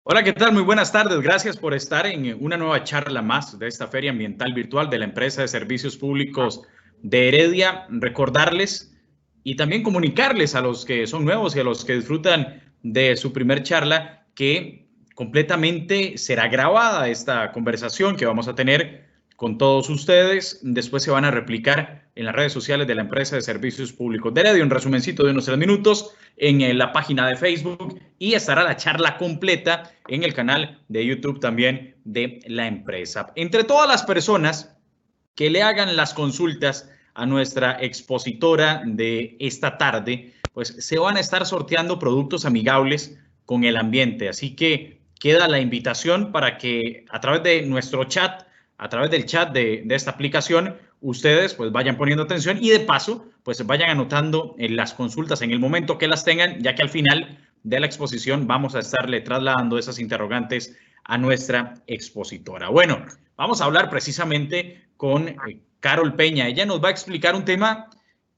Hola, ¿qué tal? Muy buenas tardes. Gracias por estar en una nueva charla más de esta Feria Ambiental Virtual de la Empresa de Servicios Públicos de Heredia. Recordarles y también comunicarles a los que son nuevos y a los que disfrutan de su primer charla que completamente será grabada esta conversación que vamos a tener con todos ustedes. Después se van a replicar en las redes sociales de la Empresa de Servicios Públicos de Heredia, un resumencito de unos 3 minutos en la página de Facebook, y estará la charla completa en el canal de YouTube también de la empresa. Entre todas las personas que le hagan las consultas a nuestra expositora de esta tarde, pues se van a estar sorteando productos amigables con el ambiente. Así que queda la invitación para que a través de nuestro chat, a través del chat de esta aplicación, ustedes pues vayan poniendo atención y de paso pues vayan anotando las consultas en el momento que las tengan, ya que al final de la exposición vamos a estarle trasladando esas interrogantes a nuestra expositora. Bueno, vamos a hablar precisamente con Carol Peña. Ella nos va a explicar un tema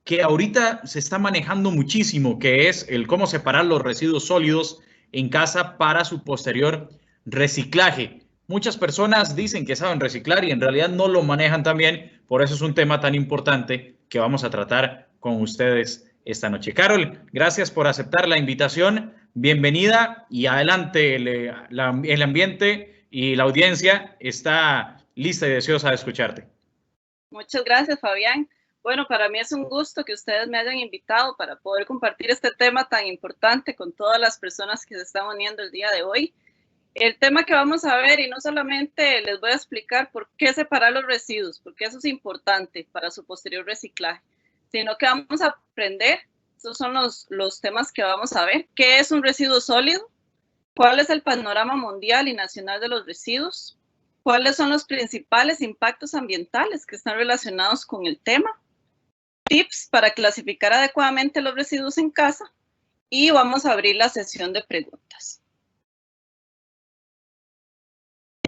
que ahorita se está manejando muchísimo, que es el cómo separar los residuos sólidos en casa para su posterior reciclaje. Muchas personas dicen que saben reciclar y en realidad no lo manejan tan bien, por eso es un tema tan importante que vamos a tratar con ustedes esta noche. Carol, gracias por aceptar la invitación, bienvenida y adelante, el ambiente y la audiencia está lista y deseosa de escucharte. Muchas gracias, Fabián. Bueno, para mí es un gusto que ustedes me hayan invitado para poder compartir este tema tan importante con todas las personas que se están uniendo el día de hoy. El tema que vamos a ver, y no solamente les voy a explicar por qué separar los residuos, porque eso es importante para su posterior reciclaje, sino que vamos a aprender, estos son los temas que vamos a ver, qué es un residuo sólido, cuál es el panorama mundial y nacional de los residuos, cuáles son los principales impactos ambientales que están relacionados con el tema, tips para clasificar adecuadamente los residuos en casa, y vamos a abrir la sesión de preguntas.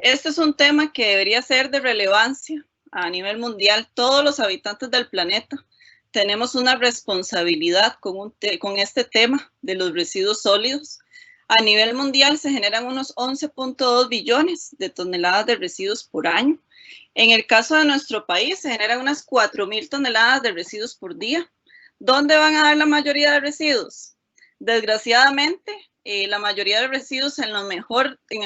Este es un tema que debería ser de relevancia a nivel mundial. Todos los habitantes del planeta tenemos una responsabilidad con este tema de los residuos sólidos. A nivel mundial se generan unos 11.2 billones de toneladas de residuos por año. En el caso de nuestro país se generan unas 4.000 toneladas de residuos por día. ¿Dónde van a dar la mayoría de residuos? Desgraciadamente, la mayoría de residuos en el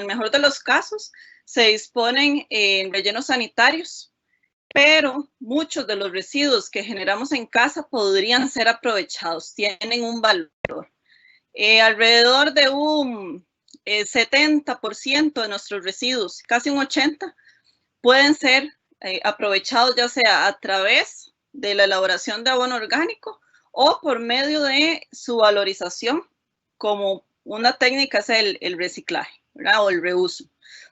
mejor de los casos se disponen en rellenos sanitarios, pero muchos de los residuos que generamos en casa podrían ser aprovechados, tienen un valor. Alrededor de un 70% de nuestros residuos, casi un 80%, pueden ser aprovechados ya sea a través de la elaboración de abono orgánico o por medio de su valorización, como una técnica es el reciclaje, ¿verdad? O el reuso.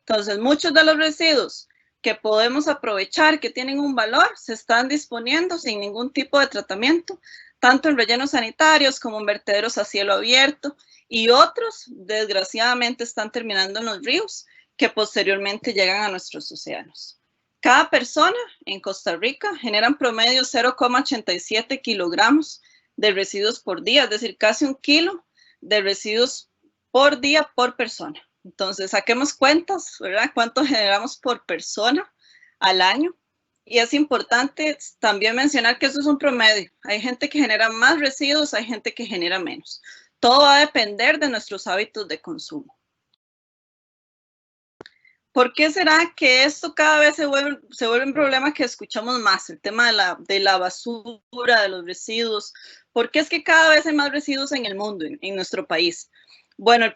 Entonces, muchos de los residuos que podemos aprovechar, que tienen un valor, se están disponiendo sin ningún tipo de tratamiento, tanto en rellenos sanitarios como en vertederos a cielo abierto, y otros, desgraciadamente, están terminando en los ríos, que posteriormente llegan a nuestros océanos. Cada persona en Costa Rica genera en promedio 0,87 kilogramos de residuos por día, es decir, casi 1 kilo de residuos por día por persona. Entonces, saquemos cuentas, ¿verdad? ¿Cuánto generamos por persona al año? Y es importante también mencionar que eso es un promedio. Hay gente que genera más residuos, hay gente que genera menos. Todo va a depender de nuestros hábitos de consumo. ¿Por qué será que esto cada vez se vuelve un problema que escuchamos más? El tema de la basura, de los residuos. ¿Por qué es que cada vez hay más residuos en el mundo, en nuestro país? Bueno,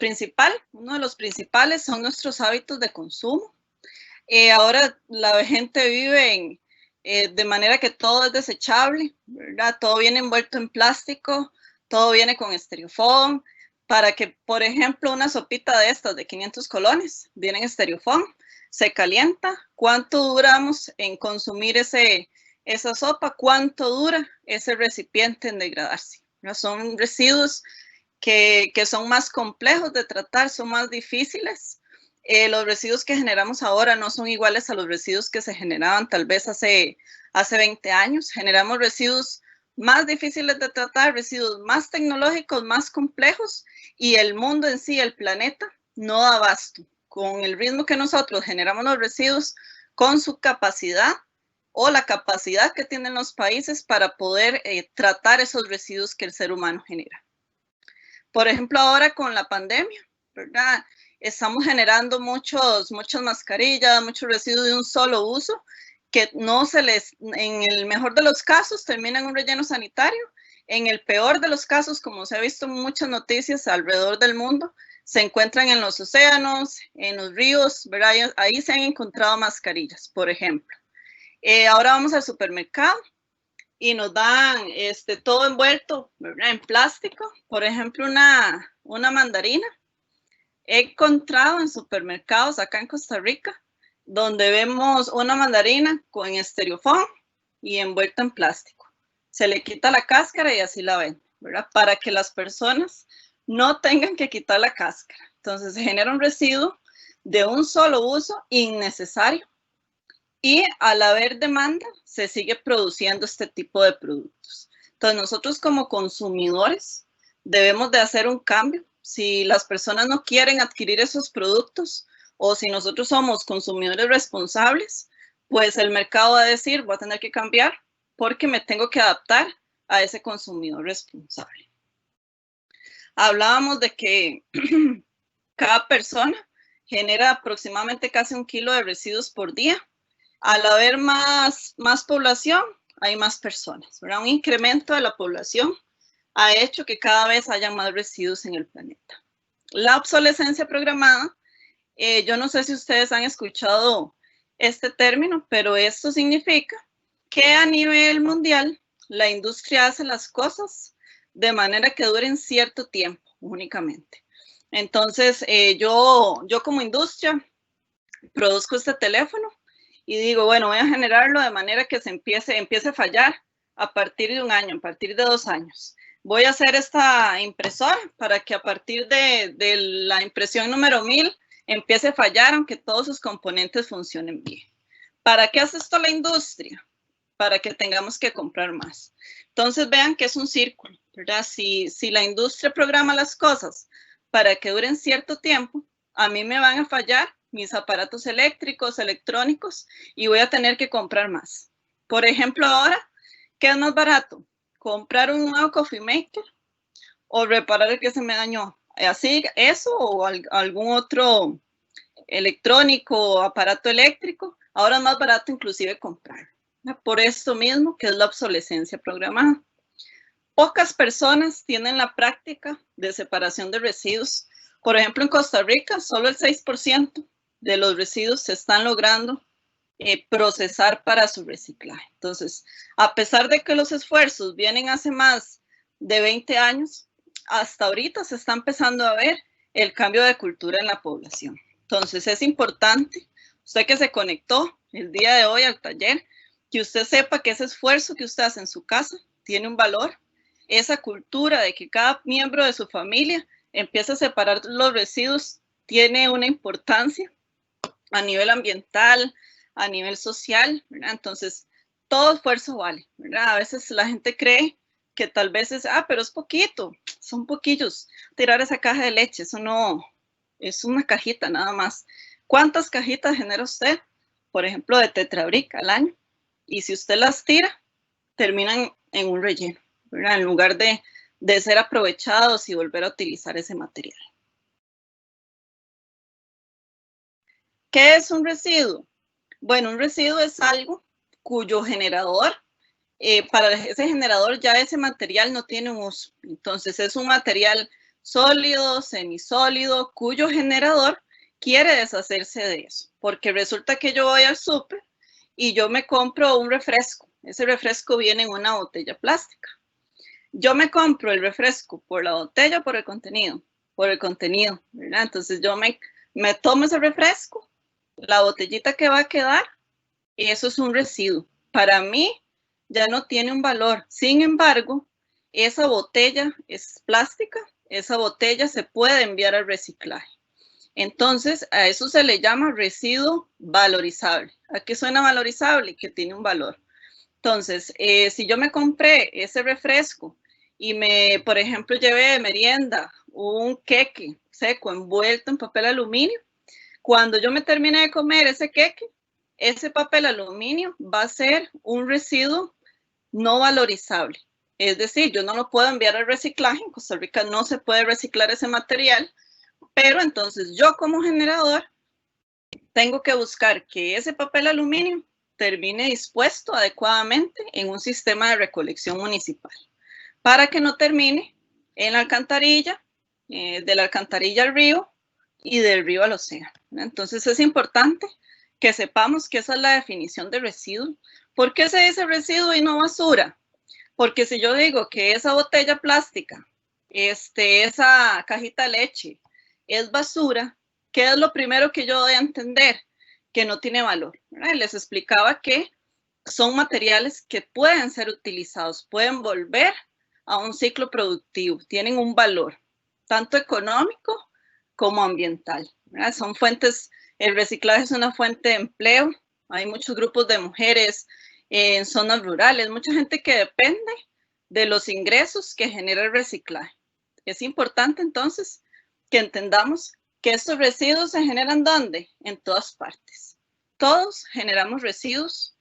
uno de los principales son nuestros hábitos de consumo. Ahora la gente vive de manera que todo es desechable, ¿verdad? Todo viene envuelto en plástico, todo viene con estereofón, para que, por ejemplo, una sopita de estas de 500 colones viene en estereofón, se calienta. ¿Cuánto duramos en consumir esa sopa? ¿Cuánto dura ese recipiente en degradarse? ¿No? Son residuos que son más complejos de tratar, son más difíciles. Los residuos que generamos ahora no son iguales a los residuos que se generaban tal vez hace hace 20 años. Generamos residuos más difíciles de tratar, residuos más tecnológicos, más complejos, y el mundo en sí, el planeta, no da abasto. Con el ritmo que nosotros generamos los residuos, con su capacidad o la capacidad que tienen los países para poder tratar esos residuos que el ser humano genera. Por ejemplo, ahora con la pandemia, ¿verdad? Estamos generando muchas mascarillas, muchos residuos de un solo uso, que no se les, en el mejor de los casos, terminan en un relleno sanitario. En el peor de los casos, como se ha visto en muchas noticias alrededor del mundo, se encuentran en los océanos, en los ríos, ¿verdad? Ahí se han encontrado mascarillas, por ejemplo. Ahora vamos al supermercado y nos dan todo envuelto, ¿verdad?, en plástico. Por ejemplo, una mandarina. He encontrado en supermercados acá en Costa Rica donde vemos una mandarina con estereofón y envuelta en plástico. Se le quita la cáscara y así la ven, ¿verdad? Para que las personas no tengan que quitar la cáscara. Entonces se genera un residuo de un solo uso innecesario, y al haber demanda se sigue produciendo este tipo de productos. Entonces nosotros como consumidores debemos de hacer un cambio. Si las personas no quieren adquirir esos productos, o si nosotros somos consumidores responsables, pues el mercado va a decir, voy a tener que cambiar porque me tengo que adaptar a ese consumidor responsable. Hablábamos de que cada persona genera aproximadamente casi 1 kilo de residuos por día. Al haber más población, hay más personas, ¿verdad? Un incremento de la población ha hecho que cada vez haya más residuos en el planeta. La obsolescencia programada, yo no sé si ustedes han escuchado este término, pero esto significa que a nivel mundial la industria hace las cosas de manera que duren cierto tiempo únicamente. Entonces, yo como industria produzco este teléfono y digo, bueno, voy a generarlo de manera que se empiece a fallar a partir de 1 año, a partir de 2 años. Voy a hacer esta impresora para que a partir de la impresión número 1000 empiece a fallar, aunque todos sus componentes funcionen bien. ¿Para qué hace esto la industria? Para que tengamos que comprar más. Entonces vean que es un círculo, ¿verdad? Si la industria programa las cosas para que duren cierto tiempo, a mí me van a fallar mis aparatos eléctricos, electrónicos, y voy a tener que comprar más. Por ejemplo, ahora, ¿qué es más barato? ¿Comprar un nuevo coffee maker o reparar el que se me dañó? Así, eso o algún otro electrónico o aparato eléctrico, ahora es más barato inclusive comprar. Por esto mismo que es la obsolescencia programada. Pocas personas tienen la práctica de separación de residuos. Por ejemplo, en Costa Rica, solo el 6% de los residuos se están logrando procesar para su reciclaje. Entonces, a pesar de que los esfuerzos vienen hace más de 20 años, hasta ahorita se está empezando a ver el cambio de cultura en la población. Entonces, es importante, usted que se conectó el día de hoy al taller, que usted sepa que ese esfuerzo que usted hace en su casa tiene un valor. Esa cultura de que cada miembro de su familia empieza a separar los residuos tiene una importancia a nivel ambiental, a nivel social, ¿verdad? Entonces, todo esfuerzo vale, ¿verdad? A veces la gente cree que tal vez es, pero es poquito, son poquillos. Tirar esa caja de leche, eso no, es una cajita nada más. ¿Cuántas cajitas genera usted, por ejemplo, de Tetra Brick al año? Y si usted las tira, terminan en un relleno, ¿verdad? En lugar de ser aprovechados y volver a utilizar ese material. ¿Qué es un residuo? Bueno, un residuo es algo cuyo generador, para ese generador ya ese material no tiene un uso. Entonces es un material sólido, semisólido, cuyo generador quiere deshacerse de eso. Porque resulta que yo voy al súper y yo me compro un refresco. Ese refresco viene en una botella plástica. Yo me compro el refresco por la botella o por el contenido. Por el contenido, ¿verdad? Entonces yo me tomo ese refresco, la botellita que va a quedar, y eso es un residuo. Para mí ya no tiene un valor. Sin embargo, esa botella es plástica, esa botella se puede enviar al reciclaje. Entonces, a eso se le llama residuo valorizable. ¿A qué suena valorizable? Que tiene un valor. Entonces, si yo me compré ese refresco y por ejemplo, llevé de merienda un queque seco envuelto en papel aluminio, cuando yo me termine de comer ese queque, ese papel aluminio va a ser un residuo no valorizable. Es decir, yo no lo puedo enviar al reciclaje, en Costa Rica no se puede reciclar ese material, pero entonces yo como generador tengo que buscar que ese papel aluminio termine dispuesto adecuadamente en un sistema de recolección municipal, para que no termine en la alcantarilla, de la alcantarilla al río y del río al océano. Entonces es importante que sepamos que esa es la definición de residuo. ¿Por qué se dice residuo y no basura? Porque si yo digo que esa botella plástica, esa cajita de leche es basura, ¿qué es lo primero que yo doy a entender? Que no tiene valor. Les explicaba que son materiales que pueden ser utilizados, pueden volver a un ciclo productivo, tienen un valor, tanto económico como ambiental. Son fuentes, el reciclaje es una fuente de empleo, hay muchos grupos de mujeres en zonas rurales, mucha gente que depende de los ingresos que genera el reciclaje. Es importante entonces que entendamos que estos residuos se generan ¿dónde? En todas partes. Todos generamos residuos.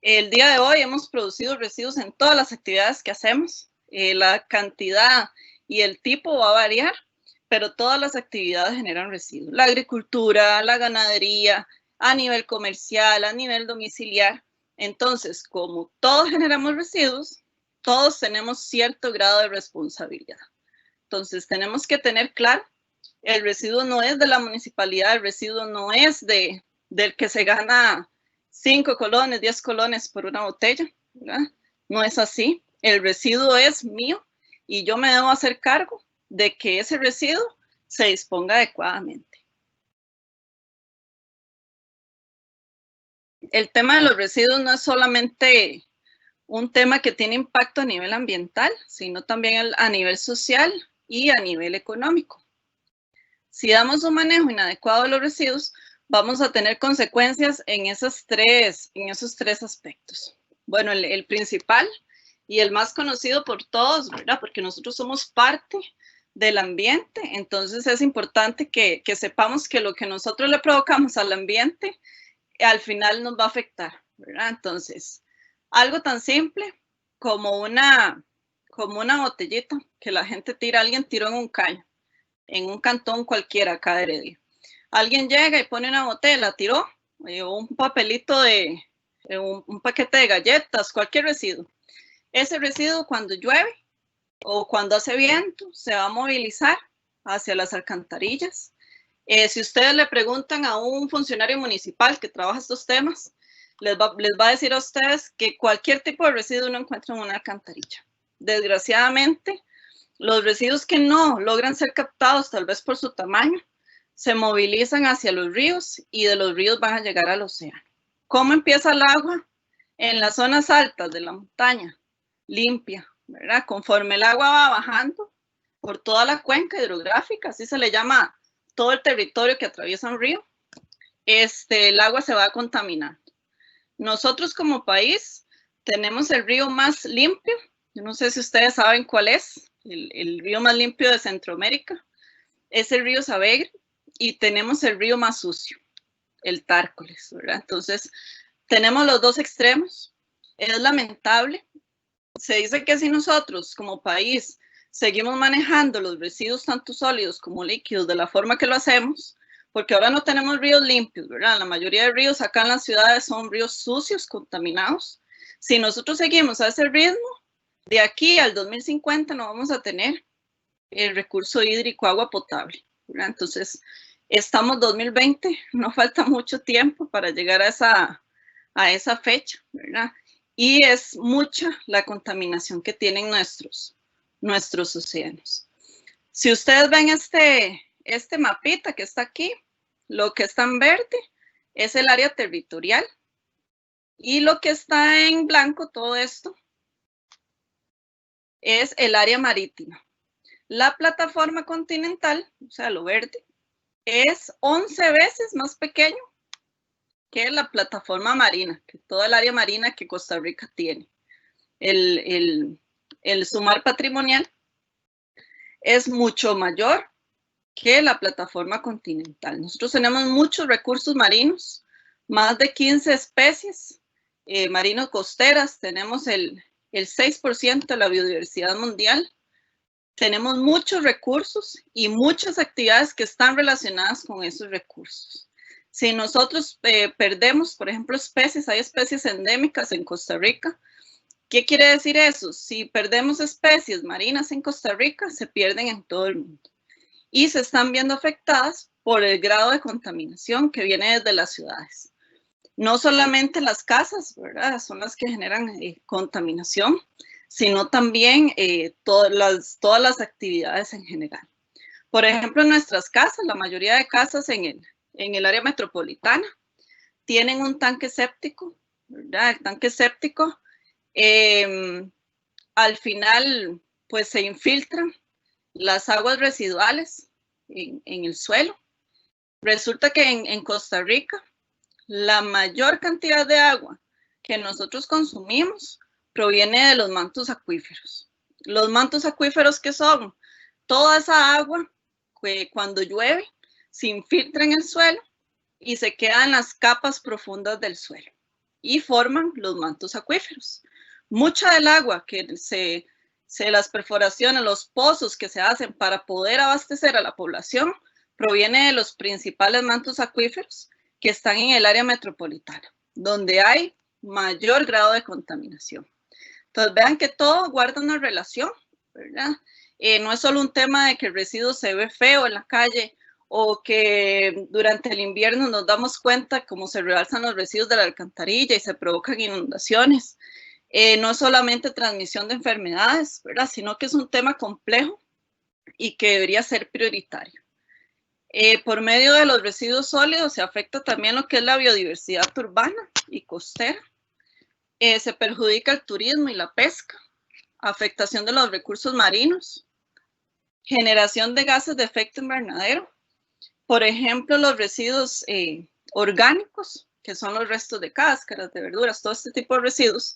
El día de hoy hemos producido residuos en todas las actividades que hacemos. La cantidad y el tipo va a variar, pero todas las actividades generan residuos. La agricultura, la ganadería, a nivel comercial, a nivel domiciliar. Entonces, como todos generamos residuos, todos tenemos cierto grado de responsabilidad. Entonces, tenemos que tener claro, el residuo no es de la municipalidad, el residuo no es del que se gana 5 colones, 10 colones por una botella, ¿verdad? No es así. El residuo es mío y yo me debo hacer cargo de que ese residuo se disponga adecuadamente. El tema de los residuos no es solamente un tema que tiene impacto a nivel ambiental, sino también a nivel social y a nivel económico. Si damos un manejo inadecuado de los residuos, vamos a tener consecuencias en esos tres aspectos. Bueno, el principal y el más conocido por todos, ¿verdad? Porque nosotros somos parte del ambiente, entonces es importante que sepamos que lo que nosotros le provocamos al ambiente al final nos va a afectar, ¿verdad? Entonces, algo tan simple como una botellita que la gente tira, alguien tiró en un caño, en un cantón cualquiera acá de Heredia. Alguien llega y pone una botella, la tiró, un papelito un paquete de galletas, cualquier residuo. Ese residuo cuando llueve o cuando hace viento se va a movilizar hacia las alcantarillas. Si ustedes le preguntan a un funcionario municipal que trabaja estos temas, les va a decir a ustedes que cualquier tipo de residuo no encuentra en una alcantarilla. Desgraciadamente, los residuos que no logran ser captados, tal vez por su tamaño, se movilizan hacia los ríos y de los ríos van a llegar al océano. ¿Cómo empieza el agua? En las zonas altas de la montaña, limpia, ¿verdad? Conforme el agua va bajando por toda la cuenca hidrográfica, así se le llama todo el territorio que atraviesa un río, el agua se va contaminando. Nosotros como país tenemos el río más limpio, yo no sé si ustedes saben cuál es, el río más limpio de Centroamérica, es el río Savegre, y tenemos el río más sucio, el Tárcoles, ¿verdad? Entonces, tenemos los dos extremos, es lamentable. Se dice que si nosotros como país seguimos manejando los residuos tanto sólidos como líquidos de la forma que lo hacemos, porque ahora no tenemos ríos limpios, ¿verdad? La mayoría de ríos acá en las ciudades son ríos sucios, contaminados. Si nosotros seguimos a ese ritmo, de aquí al 2050 no vamos a tener el recurso hídrico, agua potable, ¿verdad? Entonces, estamos 2020, no falta mucho tiempo para llegar a esa fecha, ¿verdad? Y es mucha la contaminación que tienen nuestros océanos. Si ustedes ven este mapita que está aquí, lo que está en verde es el área territorial y lo que está en blanco, todo esto, es el área marítima. La plataforma continental, o sea, lo verde, es 11 veces más pequeño que la plataforma marina, que toda el área marina que Costa Rica tiene. El sumar patrimonial es mucho mayor que la plataforma continental. Nosotros tenemos muchos recursos marinos, más de 15 especies marinos costeras, tenemos el 6% de la biodiversidad mundial, tenemos muchos recursos y muchas actividades que están relacionadas con esos recursos. Si nosotros perdemos, por ejemplo, especies, hay especies endémicas en Costa Rica. ¿Qué quiere decir eso? Si perdemos especies marinas en Costa Rica, se pierden en todo el mundo. Y se están viendo afectadas por el grado de contaminación que viene desde las ciudades. No solamente las casas, ¿verdad? Son las que generan contaminación, sino también todas las actividades en general. Por ejemplo, en nuestras casas, la mayoría de casas en el área metropolitana tienen un tanque séptico, ¿verdad? El tanque séptico, al final, pues se infiltran las aguas residuales en el suelo. Resulta que en Costa Rica, la mayor cantidad de agua que nosotros consumimos proviene de los mantos acuíferos. Los mantos acuíferos, ¿qué son? Toda esa agua que cuando llueve se infiltra en el suelo y se queda en las capas profundas del suelo y forman los mantos acuíferos. Mucha del agua que las perforaciones, los pozos que se hacen para poder abastecer a la población proviene de los principales mantos acuíferos que están en el área metropolitana, donde hay mayor grado de contaminación. Entonces, vean que todo guarda una relación, ¿verdad? No es solo un tema de que el residuo se ve feo en la calle o que durante el invierno nos damos cuenta cómo se rebalsan los residuos de la alcantarilla y se provocan inundaciones. No es solamente transmisión de enfermedades, ¿verdad? Sino que es un tema complejo y que debería ser prioritario. Por medio de los residuos sólidos se afecta también lo que es la biodiversidad urbana y costera. Se perjudica el turismo y la pesca, afectación de los recursos marinos, generación de gases de efecto invernadero. Por ejemplo, los residuos orgánicos, que son los restos de cáscaras, de verduras, todo este tipo de residuos,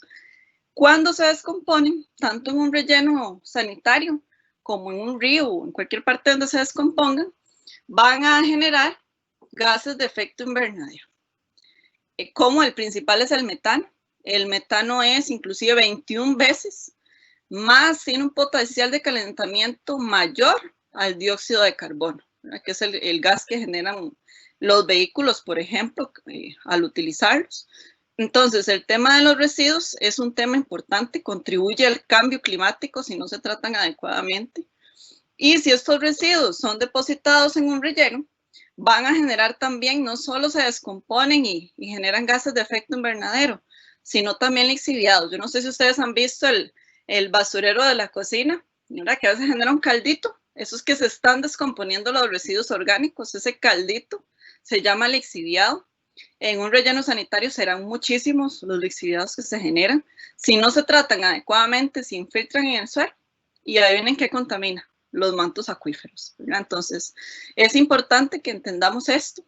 cuando se descomponen, tanto en un relleno sanitario como en un río o en cualquier parte donde se descompongan, van a generar gases de efecto invernadero. Como el principal es el metano. El metano es inclusive 21 veces más, tiene un potencial de calentamiento mayor al dióxido de carbono, ¿verdad? Que es el gas que generan los vehículos, por ejemplo, al utilizarlos. Entonces, el tema de los residuos es un tema importante, contribuye al cambio climático si no se tratan adecuadamente. Y si estos residuos son depositados en un relleno, van a generar también, no solo se descomponen y generan gases de efecto invernadero, sino también lixiviados. Yo no sé si ustedes han visto el basurero de la cocina, ¿verdad? Que a veces genera un caldito. Esos que se están descomponiendo los residuos orgánicos, ese caldito se llama lixiviado. En un relleno sanitario serán muchísimos los lixiviados que se generan. Si no se tratan adecuadamente, se infiltran en el suelo y adivinen qué contamina, los mantos acuíferos, ¿verdad? Entonces, es importante que entendamos esto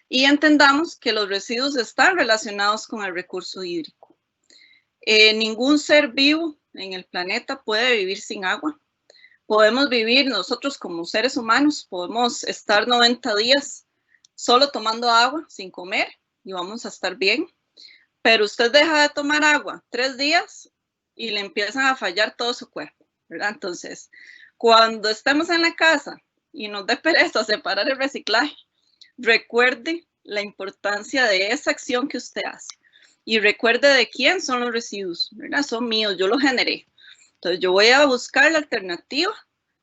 y entendamos que los residuos están relacionados con el recurso hídrico. Ningún ser vivo en el planeta puede vivir sin agua. Podemos vivir nosotros como seres humanos, podemos estar 90 días solo tomando agua, sin comer, y vamos a estar bien. Pero usted deja de tomar agua 3 días y le empiezan a fallar todo su cuerpo, ¿verdad? Entonces, cuando estemos en la casa y nos dé pereza separar el reciclaje, recuerde la importancia de esa acción que usted hace. Y recuerde de quién son los residuos, ¿verdad? Son míos, yo los generé. Entonces, yo voy a buscar la alternativa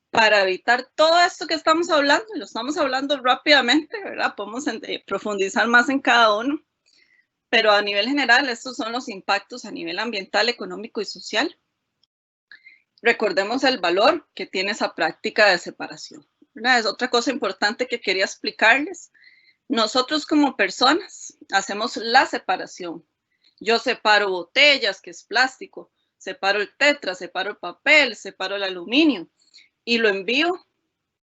para evitar todo esto que estamos hablando, y lo estamos hablando rápidamente, ¿verdad? Podemos profundizar más en cada uno, pero a nivel general, estos son los impactos a nivel ambiental, económico y social. Recordemos el valor que tiene esa práctica de separación, ¿verdad? Es otra cosa importante que quería explicarles. Nosotros como personas hacemos la separación. Yo separo botellas, que es plástico, separo el tetra, separo el papel, separo el aluminio, y lo envío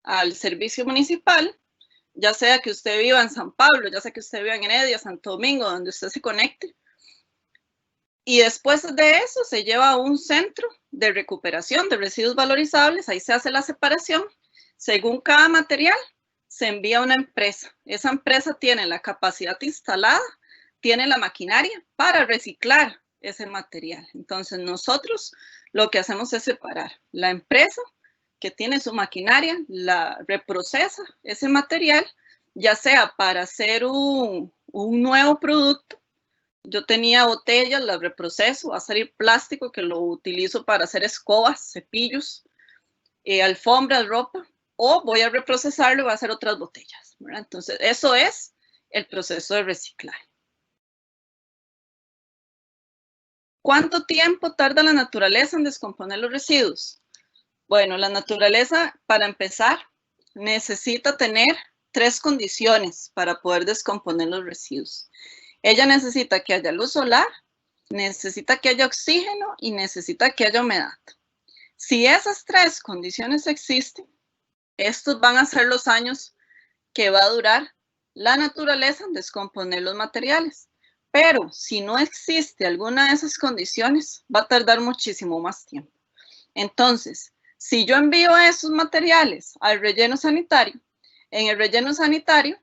al servicio municipal ya sea que usted viva en San Pablo, ya sea que usted viva en Heredia, Santo Domingo, donde usted se conecte. Y después de eso se lleva a un centro de recuperación de residuos valorizables, ahí se hace la separación. Según cada material, se envía a una empresa. Esa empresa tiene la capacidad instalada, tiene la maquinaria para reciclar ese material. Entonces nosotros lo que hacemos es separar. La empresa que tiene su maquinaria, la reprocesa ese material, ya sea para hacer un nuevo producto. Yo tenía botellas, las reproceso, va a salir plástico que lo utilizo para hacer escobas, cepillos, alfombras, ropa, o voy a reprocesarlo y voy a hacer otras botellas, ¿verdad? Entonces, eso es el proceso de reciclaje. ¿Cuánto tiempo tarda la naturaleza en descomponer los residuos? Bueno, la naturaleza, para empezar, necesita tener 3 condiciones para poder descomponer los residuos. Ella necesita que haya luz solar, necesita que haya oxígeno y necesita que haya humedad. Si esas 3 condiciones existen, estos van a ser los años que va a durar la naturaleza en descomponer los materiales. Pero si no existe alguna de esas condiciones, va a tardar muchísimo más tiempo. Entonces, si yo envío esos materiales al relleno sanitario, en el relleno sanitario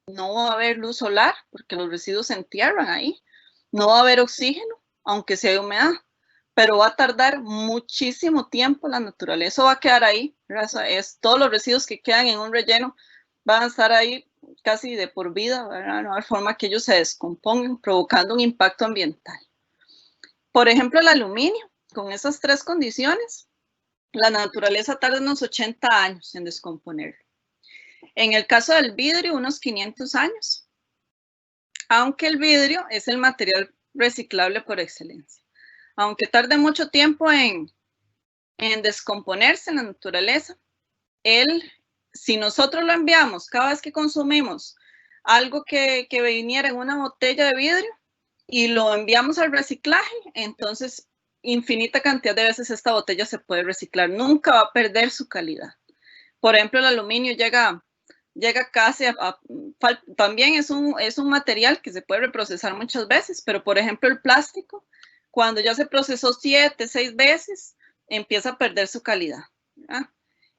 no va a haber luz solar porque los residuos se entierran ahí. No va a haber oxígeno, aunque sea hay humedad, pero va a tardar muchísimo tiempo. La naturaleza va a quedar ahí. Todos los residuos que quedan en un relleno van a estar ahí casi de por vida, ¿verdad? No hay forma que ellos se descompongan, provocando un impacto ambiental. Por ejemplo, el aluminio, con esas 3 condiciones, la naturaleza tarda unos 80 años en descomponerlo. En el caso del vidrio, unos 500 años, aunque el vidrio es el material reciclable por excelencia. Aunque tarde mucho tiempo en descomponerse en la naturaleza, si nosotros lo enviamos cada vez que consumimos algo que viniera en una botella de vidrio y lo enviamos al reciclaje, entonces infinita cantidad de veces esta botella se puede reciclar, nunca va a perder su calidad. Por ejemplo, el aluminio llega casi también es un material que se puede reprocesar muchas veces, pero por ejemplo el plástico, cuando ya se procesó 7, 6 veces, empieza a perder su calidad, ¿verdad?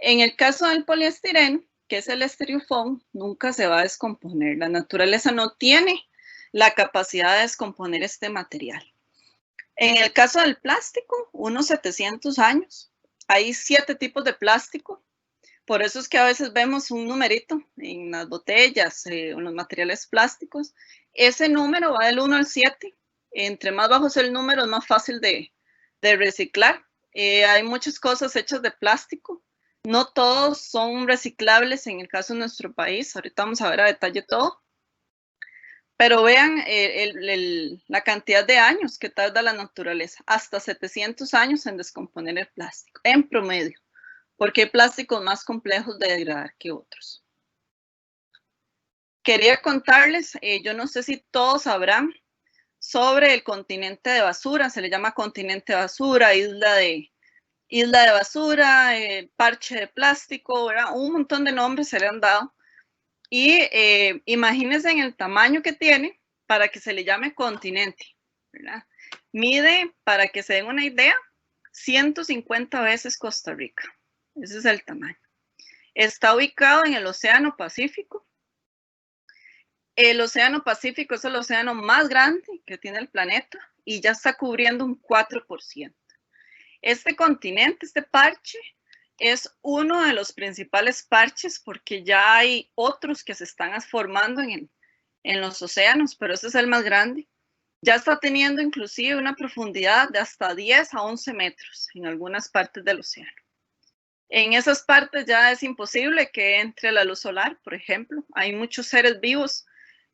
En el caso del poliestireno, que es el styrofoam, nunca se va a descomponer. La naturaleza no tiene la capacidad de descomponer este material. En el caso del plástico, unos 700 años. Hay 7 tipos de plástico. Por eso es que a veces vemos un numerito en las botellas, en los materiales plásticos. Ese número va del 1 al 7. Entre más bajo es el número, es más fácil de reciclar. Hay muchas cosas hechas de plástico. No todos son reciclables en el caso de nuestro país. Ahorita vamos a ver a detalle todo. Pero vean la cantidad de años que tarda la naturaleza. Hasta 700 años en descomponer el plástico, en promedio. Porque hay plásticos más complejos de degradar que otros. Quería contarles, yo no sé si todos sabrán, sobre el continente de basura. Se le llama continente de basura, isla de basura, parche de plástico, ¿verdad? Un montón de nombres se le han dado. Y imagínense en el tamaño que tiene para que se le llame continente, ¿verdad? Mide, para que se den una idea, 150 veces Costa Rica. Ese es el tamaño. Está ubicado en el Océano Pacífico. El Océano Pacífico es el océano más grande que tiene el planeta y ya está cubriendo un 4%. Este continente, este parche, es uno de los principales parches porque ya hay otros que se están formando en los océanos, pero este es el más grande. Ya está teniendo inclusive una profundidad de hasta 10 a 11 metros en algunas partes del océano. En esas partes ya es imposible que entre la luz solar, por ejemplo. Hay muchos seres vivos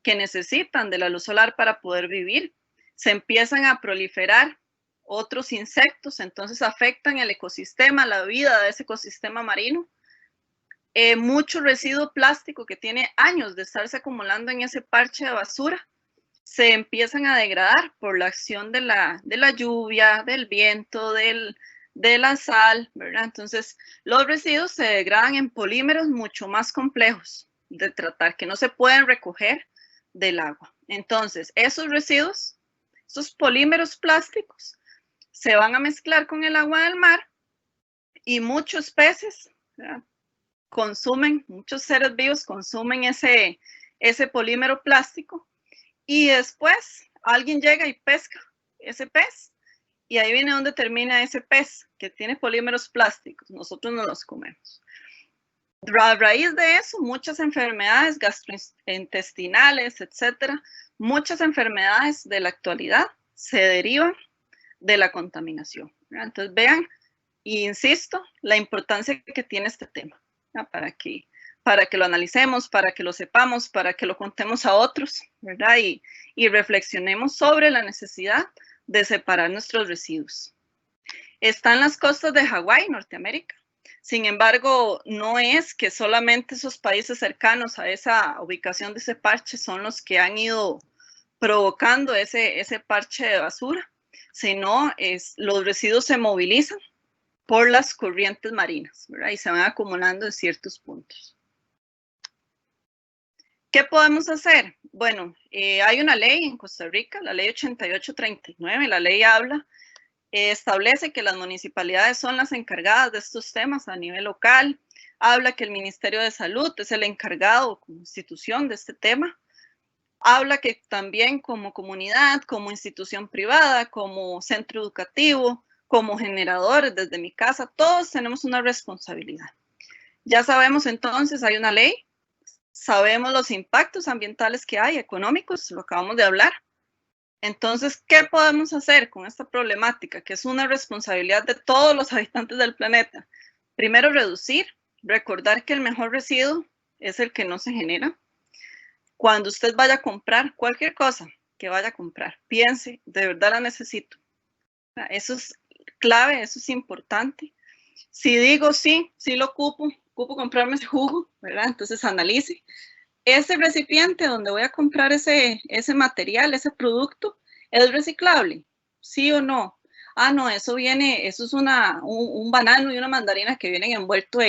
que necesitan de la luz solar para poder vivir. Se empiezan a proliferar otros insectos, entonces afectan el ecosistema, la vida de ese ecosistema marino. Mucho residuo plástico que tiene años de estarse acumulando en ese parche de basura se empiezan a degradar por la acción de la lluvia, del viento, de la sal, ¿verdad? Entonces, los residuos se degradan en polímeros mucho más complejos de tratar, que no se pueden recoger del agua. Entonces, esos residuos, esos polímeros plásticos, se van a mezclar con el agua del mar y muchos peces, ¿verdad?, consumen, muchos seres vivos consumen ese polímero plástico y después alguien llega y pesca ese pez y ahí viene donde termina ese pez que tiene polímeros plásticos. Nosotros no los comemos. A raíz de eso, muchas enfermedades gastrointestinales, etcétera, muchas enfermedades de la actualidad se derivan de la contaminación. Entonces, vean, y insisto, la importancia que tiene este tema, ¿verdad?, para que lo analicemos, para que lo sepamos, para que lo contemos a otros, ¿verdad? Y reflexionemos sobre la necesidad de separar nuestros residuos. Están las costas de Hawái, Norteamérica. Sin embargo, no es que solamente esos países cercanos a esa ubicación de ese parche son los que han ido provocando ese parche de basura, sino los residuos se movilizan por las corrientes marinas, ¿verdad?, y se van acumulando en ciertos puntos. ¿Qué podemos hacer? Bueno, hay una ley en Costa Rica, la ley 8839, la ley establece que las municipalidades son las encargadas de estos temas a nivel local, habla que el Ministerio de Salud es el encargado como institución de este tema, habla que también como comunidad, como institución privada, como centro educativo, como generadores desde mi casa, todos tenemos una responsabilidad. Ya sabemos entonces, hay una ley, sabemos los impactos ambientales que hay, económicos, lo acabamos de hablar. Entonces, ¿qué podemos hacer con esta problemática? Que es una responsabilidad de todos los habitantes del planeta. Primero, reducir, recordar que el mejor residuo es el que no se genera. Cuando usted vaya a comprar cualquier cosa que vaya a comprar, piense, ¿de verdad la necesito? Eso es clave, eso es importante. Si digo sí lo ocupo comprarme ese jugo, ¿verdad? Entonces analice. Ese recipiente donde voy a comprar ese material, ese producto, ¿es reciclable? ¿Sí o no? Ah, no, eso es un banano y una mandarina que vienen envueltos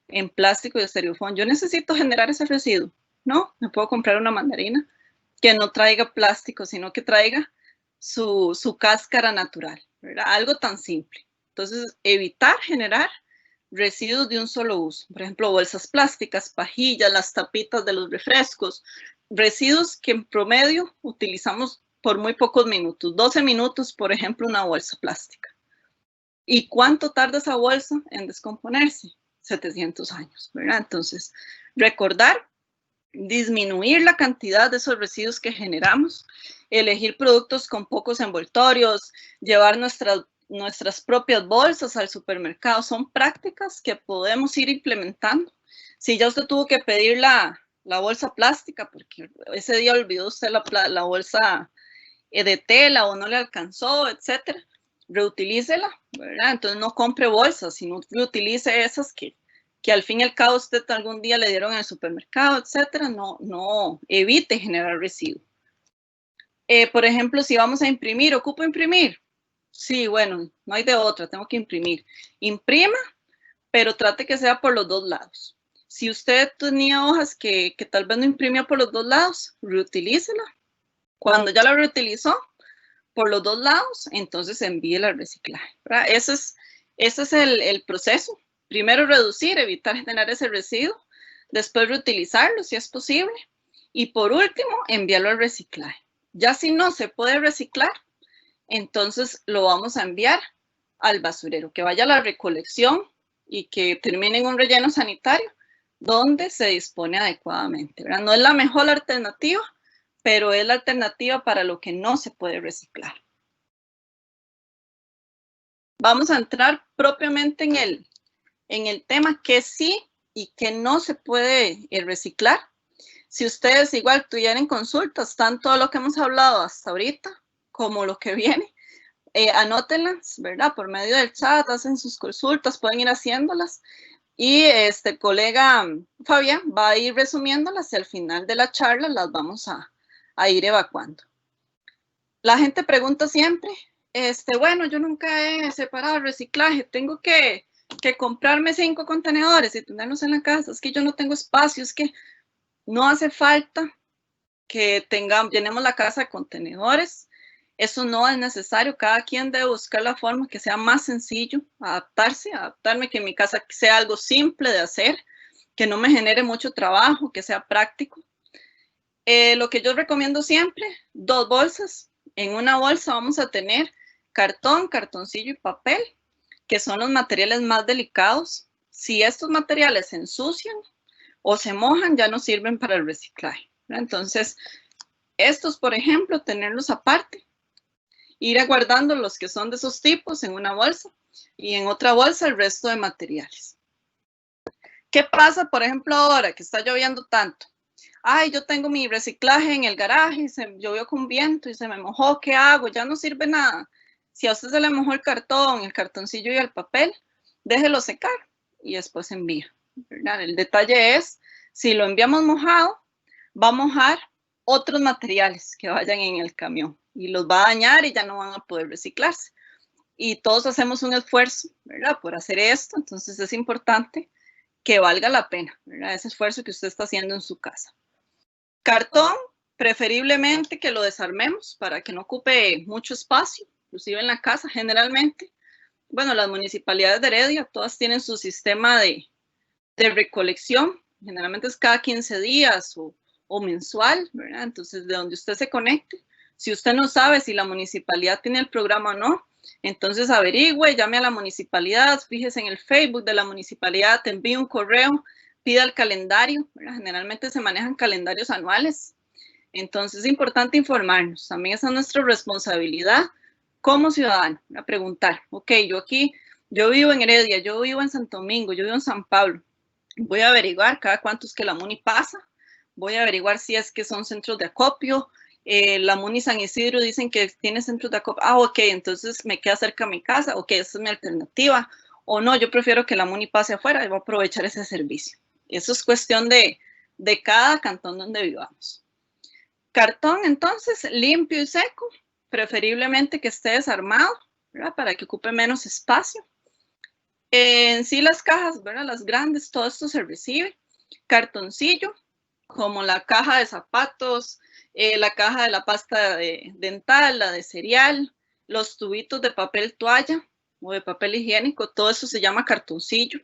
en plástico y estereofón. Yo necesito generar ese residuo. No, me puedo comprar una mandarina que no traiga plástico, sino que traiga su cáscara natural, ¿verdad? Algo tan simple. Entonces, evitar generar residuos de un solo uso. Por ejemplo, bolsas plásticas, pajillas, las tapitas de los refrescos, residuos que en promedio utilizamos por muy pocos minutos, 12 minutos, por ejemplo, una bolsa plástica. ¿Y cuánto tarda esa bolsa en descomponerse? 700 años, ¿verdad? Entonces, recordar, disminuir la cantidad de esos residuos que generamos, elegir productos con pocos envoltorios, llevar nuestras propias bolsas al supermercado, son prácticas que podemos ir implementando. Si ya usted tuvo que pedir la bolsa plástica, porque ese día olvidó usted la bolsa de tela o no le alcanzó, etcétera, reutilícela, ¿verdad? Entonces no compre bolsas, sino reutilice esas que al fin y al cabo usted algún día le dieron en el supermercado, etcétera. No evite generar residuos. Por ejemplo, si vamos a imprimir, ¿ocupo imprimir? Sí, bueno, no hay de otra, tengo que imprimir. Imprima, pero trate que sea por los dos lados. Si usted tenía hojas que tal vez no imprimía por los dos lados, reutilícela. Cuando ya la reutilizó por los dos lados, entonces envíela al reciclaje, ¿verdad? Ese es el proceso. Primero reducir, evitar generar ese residuo. Después reutilizarlo si es posible. Y por último, enviarlo al reciclaje. Ya si no se puede reciclar, entonces lo vamos a enviar al basurero, que vaya a la recolección y que termine en un relleno sanitario donde se dispone adecuadamente, ¿verdad? No es la mejor alternativa, pero es la alternativa para lo que no se puede reciclar. Vamos a entrar propiamente en el tema que sí y que no se puede reciclar. Si ustedes igual tuvieran consultas, tanto lo que hemos hablado hasta ahorita como lo que viene, anótenlas, ¿verdad? Por medio del chat, hacen sus consultas, pueden ir haciéndolas. Y el colega Fabián va a ir resumiéndolas y al final de la charla las vamos a ir evacuando. La gente pregunta siempre, bueno, yo nunca he separado el reciclaje, tengo que comprarme 5 contenedores y tenerlos en la casa, es que yo no tengo espacio, es que No hace falta que llenemos la casa de contenedores. Eso no es necesario. Cada quien debe buscar la forma que sea más sencillo, adaptarme, que mi casa sea algo simple de hacer, que no me genere mucho trabajo, que sea práctico. Lo que yo recomiendo siempre, 2 bolsas. En una bolsa vamos a tener cartón, cartoncillo y papel, que son los materiales más delicados. Si estos materiales se ensucian o se mojan, ya no sirven para el reciclaje, ¿verdad? Entonces, estos, por ejemplo, tenerlos aparte, ir guardando los que son de esos tipos en una bolsa y en otra bolsa el resto de materiales. ¿Qué pasa, por ejemplo, ahora que está lloviendo tanto? Ay, yo tengo mi reciclaje en el garaje, llovió con viento y se me mojó, ¿qué hago? Ya no sirve nada. Si a usted se le mojó el cartón, el cartoncillo y el papel, déjelo secar y después envía, ¿verdad? El detalle es, si lo enviamos mojado, va a mojar otros materiales que vayan en el camión y los va a dañar y ya no van a poder reciclarse. Y todos hacemos un esfuerzo, ¿verdad? Por hacer esto, entonces es importante que valga la pena, ¿verdad? Ese esfuerzo que usted está haciendo en su casa. Cartón, preferiblemente que lo desarmemos para que no ocupe mucho espacio, inclusive en la casa generalmente. Bueno, las municipalidades de Heredia todas tienen su sistema de recolección, generalmente es cada 15 días o mensual, ¿verdad? Entonces, de donde usted se conecte, si usted no sabe si la municipalidad tiene el programa o no, entonces averigüe, llame a la municipalidad, fíjese en el Facebook de la municipalidad, te envíe un correo, pida el calendario, ¿verdad? Generalmente se manejan calendarios anuales, entonces es importante informarnos, también esa es nuestra responsabilidad como ciudadano, a preguntar, ok, yo vivo en Heredia, yo vivo en Santo Domingo, yo vivo en San Pablo, voy a averiguar cada cuánto es que la MUNI pasa, voy a averiguar si es que son centros de acopio, la MUNI San Isidro dicen que tiene centros de acopio, ok, entonces me queda cerca de mi casa, ok, esa es mi alternativa, o no, yo prefiero que la MUNI pase afuera y voy a aprovechar ese servicio. Eso es cuestión de cada cantón donde vivamos. Cartón, entonces, limpio y seco, preferiblemente que esté desarmado, ¿verdad? Para que ocupe menos espacio. En sí las cajas, ¿verdad? Las grandes, todo esto se recibe. Cartoncillo, como la caja de zapatos, la caja de la pasta dental, la de cereal, los tubitos de papel toalla o de papel higiénico, todo eso se llama cartoncillo.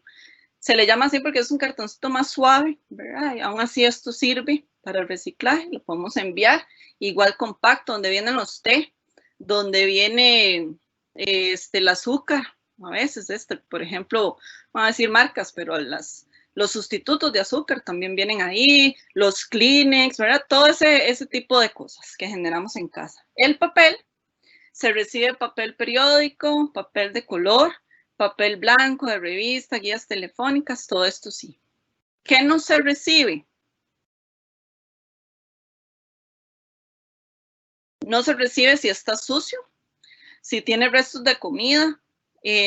Se le llama así porque es un cartoncito más suave, ¿verdad? Y aún así esto sirve para el reciclaje, lo podemos enviar. Igual compacto, donde vienen los té, donde viene el azúcar, a veces, por ejemplo, vamos a decir marcas, pero los sustitutos de azúcar también vienen ahí, los Kleenex, ¿verdad? Todo ese tipo de cosas que generamos en casa. El papel, se recibe papel periódico, papel de color, papel blanco de revista, guías telefónicas, todo esto sí. ¿Qué no se recibe? No se recibe si está sucio, si tiene restos de comida,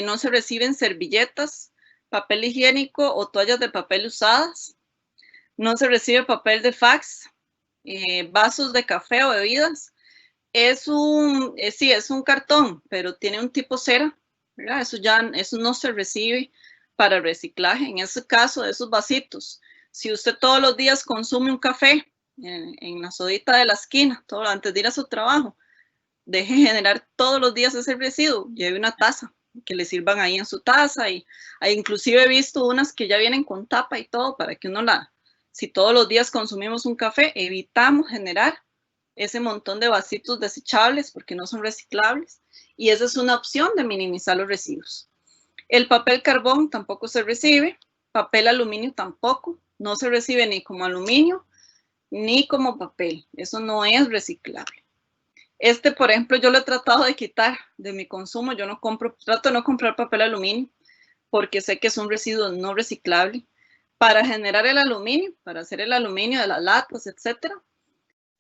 no se reciben servilletas, papel higiénico o toallas de papel usadas, no se recibe papel de fax, vasos de café o bebidas. Sí, es un cartón, pero tiene un tipo cera, ¿verdad? Eso no se recibe para reciclaje. En ese caso, esos vasitos, si usted todos los días consume un café en la sodita de la esquina, antes de ir a su trabajo, deje generar todos los días ese residuo, lleve una taza, que le sirvan ahí en su taza, y inclusive he visto unas que ya vienen con tapa y todo, para que uno si todos los días consumimos un café, evitamos generar ese montón de vasitos desechables porque no son reciclables, y esa es una opción de minimizar los residuos. El papel carbón tampoco se recibe, papel aluminio tampoco, no se recibe ni como aluminio ni como papel, eso no es reciclable. Por ejemplo, yo lo he tratado de quitar de mi consumo, trato de no comprar papel aluminio porque sé que es un residuo no reciclable. Para generar el aluminio, para hacer el aluminio de las latas, etcétera,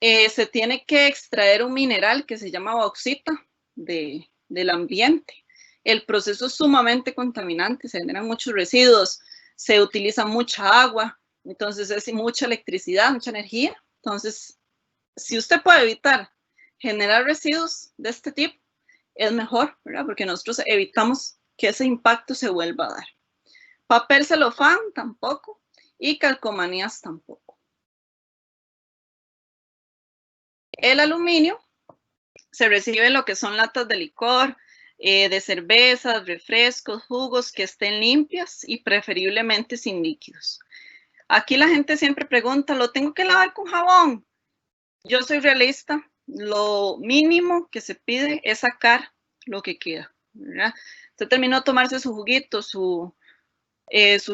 se tiene que extraer un mineral que se llama bauxita del ambiente. El proceso es sumamente contaminante, se generan muchos residuos, se utiliza mucha agua, entonces es mucha electricidad, mucha energía. Entonces, si usted puede evitar generar residuos de este tipo, es mejor, ¿verdad? Porque nosotros evitamos que ese impacto se vuelva a dar. Papel celofán tampoco, y calcomanías tampoco. El aluminio se recibe en lo que son latas de licor, de cervezas, refrescos, jugos que estén limpias y preferiblemente sin líquidos. Aquí la gente siempre pregunta, ¿lo tengo que lavar con jabón? Yo soy realista, lo mínimo que se pide es sacar lo que queda, ¿verdad? Usted terminó de tomarse su juguito, su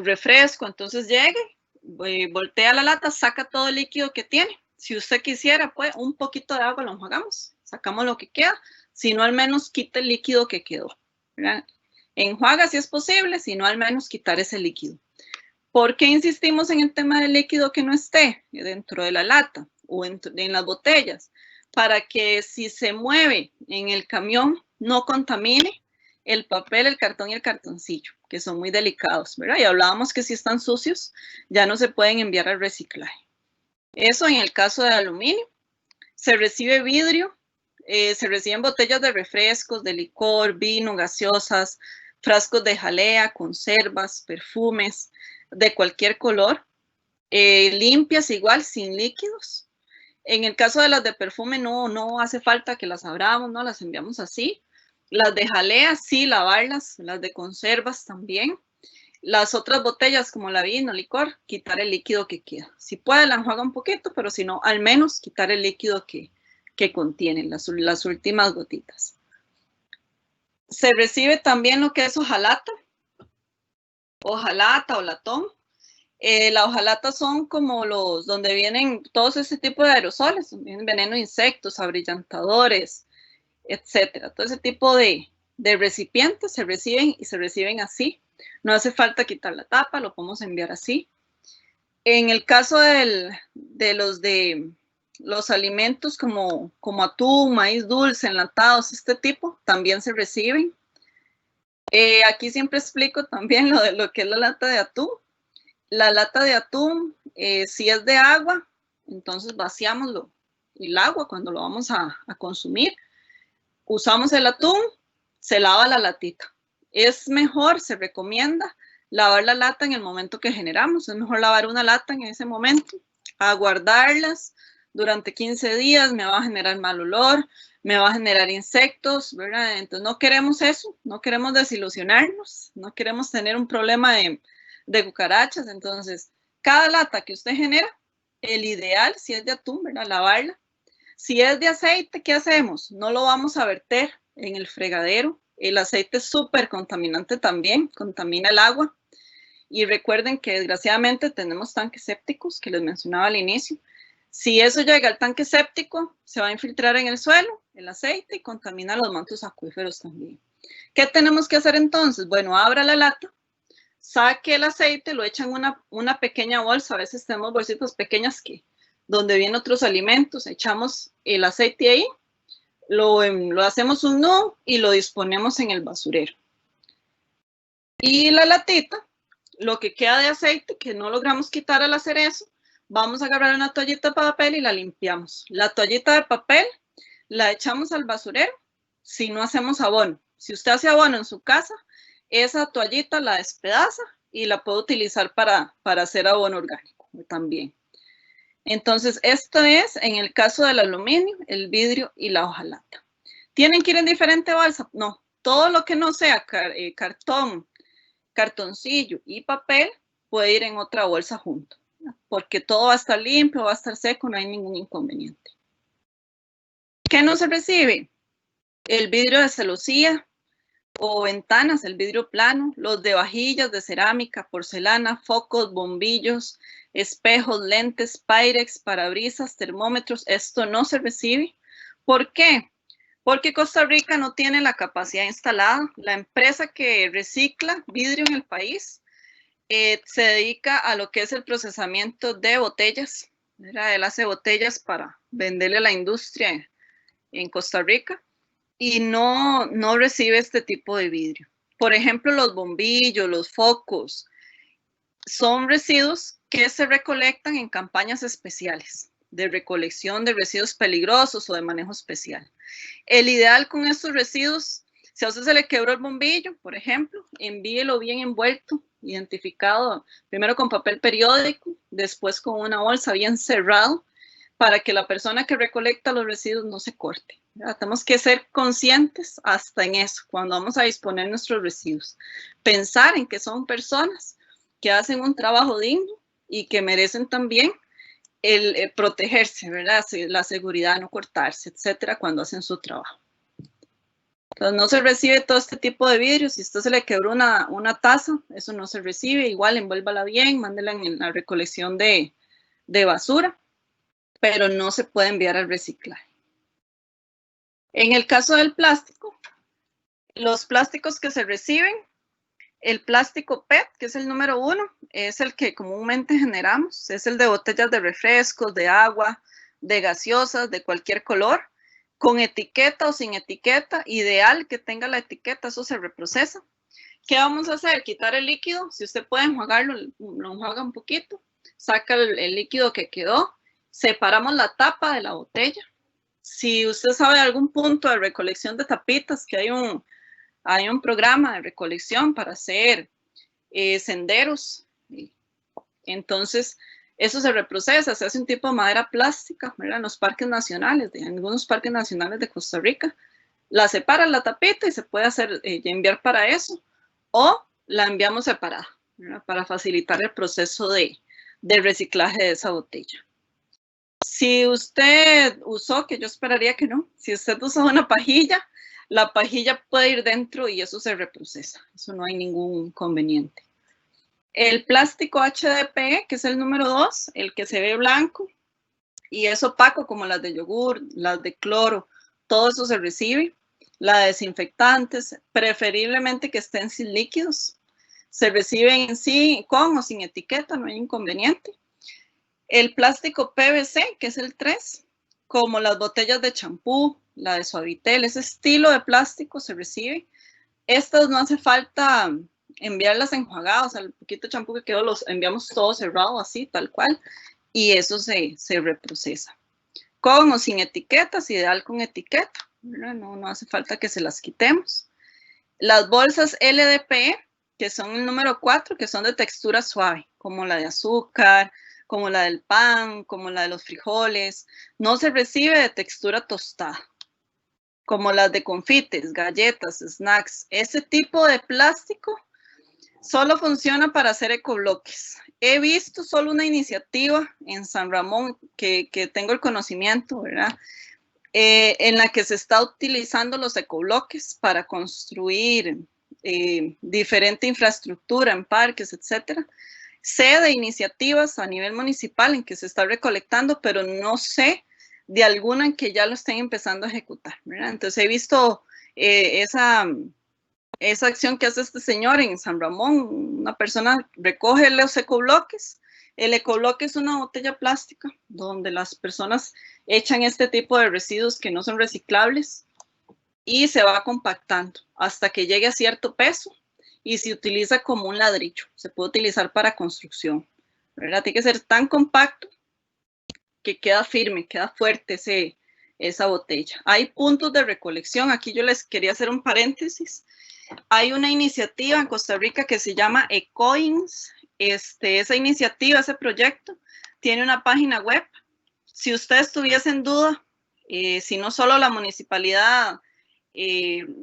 refresco, entonces llegue, voltea la lata, saca todo el líquido que tiene. Si usted quisiera, pues un poquito de agua lo enjuagamos, sacamos lo que queda, si no al menos quita el líquido que quedó, ¿verdad? Enjuaga si es posible, si no al menos quitar ese líquido. ¿Por qué insistimos en el tema del líquido que no esté dentro de la lata o en las botellas? Para que si se mueve en el camión no contamine el papel, el cartón y el cartoncillo, que son muy delicados, ¿verdad? Y hablábamos que si están sucios ya no se pueden enviar al reciclaje. Eso en el caso de aluminio. Se recibe vidrio, se reciben botellas de refrescos, de licor, vino, gaseosas, frascos de jalea, conservas, perfumes, de cualquier color, limpias igual, sin líquidos. En el caso de las de perfume no hace falta que las abramos, no las enviamos así. Las de jalea sí, lavarlas, las de conservas también. Las otras botellas como la vino, licor, quitar el líquido que queda. Si puede la enjuaga un poquito, pero si no, al menos quitar el líquido que contienen, las últimas gotitas. Se recibe también lo que es hojalata o latón. La hojalata son como los donde vienen todos ese tipo de aerosoles, vienen veneno de insectos, abrillantadores, etcétera. Todo ese tipo de recipientes se reciben y se reciben así. No hace falta quitar la tapa, lo podemos enviar así. En el caso de los alimentos como atún, maíz dulce, enlatados, este tipo, también se reciben. Aquí siempre explico también lo que es la lata de atún. La lata de atún, si es de agua, entonces vaciamos el agua cuando lo vamos a consumir. Usamos el atún, se lava la latita. Es mejor, se recomienda lavar la lata en el momento que generamos. Es mejor lavar una lata en ese momento, aguardarlas durante 15 días, me va a generar mal olor, me va a generar insectos, ¿verdad? Entonces no queremos eso, no queremos desilusionarnos, no queremos tener un problema de cucarachas. Entonces, cada lata que usted genera, el ideal, si es de atún, ¿verdad? Lavarla. Si es de aceite, ¿qué hacemos? No lo vamos a verter en el fregadero. El aceite es súper contaminante también, contamina el agua. Y recuerden que desgraciadamente tenemos tanques sépticos, que les mencionaba al inicio. Si eso llega al tanque séptico, se va a infiltrar en el suelo, el aceite, y contamina los mantos acuíferos también. ¿Qué tenemos que hacer entonces? Bueno, abra la lata, saque el aceite, lo echa en una pequeña bolsa. A veces tenemos bolsitas pequeñas donde vienen otros alimentos, echamos el aceite ahí, lo hacemos un nudo y lo disponemos en el basurero. Y la latita, lo que queda de aceite, que no logramos quitar al hacer eso, vamos a agarrar una toallita de papel y la limpiamos. La toallita de papel la echamos al basurero si no hacemos abono. Si usted hace abono en su casa, esa toallita la despedaza y la puede utilizar para hacer abono orgánico también. Entonces, esto es en el caso del aluminio, el vidrio y la hojalata. ¿Tienen que ir en diferente bolsa? No. Todo lo que no sea cartón, cartoncillo y papel puede ir en otra bolsa junto, porque todo va a estar limpio, va a estar seco, no hay ningún inconveniente. ¿Qué no se recibe? El vidrio de celosía o ventanas, el vidrio plano, los de vajillas de cerámica, porcelana, focos, bombillos, espejos, lentes, Pyrex, parabrisas, termómetros. Esto no se recibe. ¿Por qué? Porque Costa Rica no tiene la capacidad instalada. La empresa que recicla vidrio en el país se dedica a lo que es el procesamiento de botellas. Él hace botellas para venderle a la industria en Costa Rica y no recibe este tipo de vidrio. Por ejemplo, los bombillos, los focos, son residuos que se recolectan en campañas especiales de recolección de residuos peligrosos o de manejo especial. El ideal con estos residuos, si a usted se le quebró el bombillo, por ejemplo, envíelo bien envuelto, identificado, primero con papel periódico, después con una bolsa bien cerrado, para que la persona que recolecta los residuos no se corte, ¿verdad? Tenemos que ser conscientes hasta en eso, cuando vamos a disponer nuestros residuos. Pensar en que son personas que hacen un trabajo digno y que merecen también el protegerse, ¿verdad? La seguridad, no cortarse, etcétera, cuando hacen su trabajo. Entonces, no se recibe todo este tipo de vidrios. Si a usted se le quebró una taza, eso no se recibe. Igual, envuélvala bien, mándela en la recolección de basura, pero no se puede enviar al reciclaje. En el caso del plástico, los plásticos que se reciben, el plástico PET, que es el número 1, es el que comúnmente generamos, es el de botellas de refrescos, de agua, de gaseosas, de cualquier color, con etiqueta o sin etiqueta, ideal que tenga la etiqueta, eso se reprocesa. ¿Qué vamos a hacer? Quitar el líquido, si usted puede enjuagarlo, lo enjuaga un poquito, saca el líquido que quedó, separamos la tapa de la botella. Si usted sabe de algún punto de recolección de tapitas, que hay un programa de recolección para hacer senderos, entonces eso se reprocesa, se hace un tipo de madera plástica, ¿verdad? En los parques nacionales, en algunos parques nacionales de Costa Rica, la separa la tapita y se puede hacer enviar para eso, o la enviamos separada, ¿verdad? Para facilitar el proceso de reciclaje de esa botella. Si usted usó, que yo esperaría que no, si usted usó una pajilla, la pajilla puede ir dentro y eso se reprocesa, eso no hay ningún inconveniente. El plástico HDPE, que es el número 2, el que se ve blanco y es opaco, como las de yogur, las de cloro, todo eso se recibe. La de desinfectantes, preferiblemente que estén sin líquidos, se reciben en sí con o sin etiqueta, no hay inconveniente. El plástico PVC, que es el 3, como las botellas de champú, la de Suavitel, ese estilo de plástico se recibe. Estas no hace falta enviarlas enjuagadas, al poquito champú que quedó los enviamos todo cerrado así, tal cual, y eso se reprocesa. Con o sin etiquetas, ideal con etiqueta, no hace falta que se las quitemos. Las bolsas LDPE, que son el número 4, que son de textura suave, como la de azúcar, como la del pan, como la de los frijoles, no se recibe de textura tostada, como las de confites, galletas, snacks. Ese tipo de plástico solo funciona para hacer ecobloques. He visto solo una iniciativa en San Ramón que tengo el conocimiento, ¿verdad? En la que se está utilizando los ecobloques para construir diferente infraestructura en parques, etcétera. Sé de iniciativas a nivel municipal en que se está recolectando, pero no sé de alguna en que ya lo estén empezando a ejecutar, ¿verdad? Entonces he visto esa acción que hace este señor en San Ramón. Una persona recoge los ecobloques. El ecobloque es una botella plástica donde las personas echan este tipo de residuos que no son reciclables y se va compactando hasta que llegue a cierto peso y se utiliza como un ladrillo. Se puede utilizar para construcción, ¿verdad? Tiene que ser tan compacto que queda firme, queda fuerte esa botella. Hay puntos de recolección. Aquí yo les quería hacer un paréntesis. Hay una iniciativa en Costa Rica que se llama Ecoins. Esa iniciativa, ese proyecto, tiene una página web. Si ustedes tuviesen duda, si no solo la municipalidad,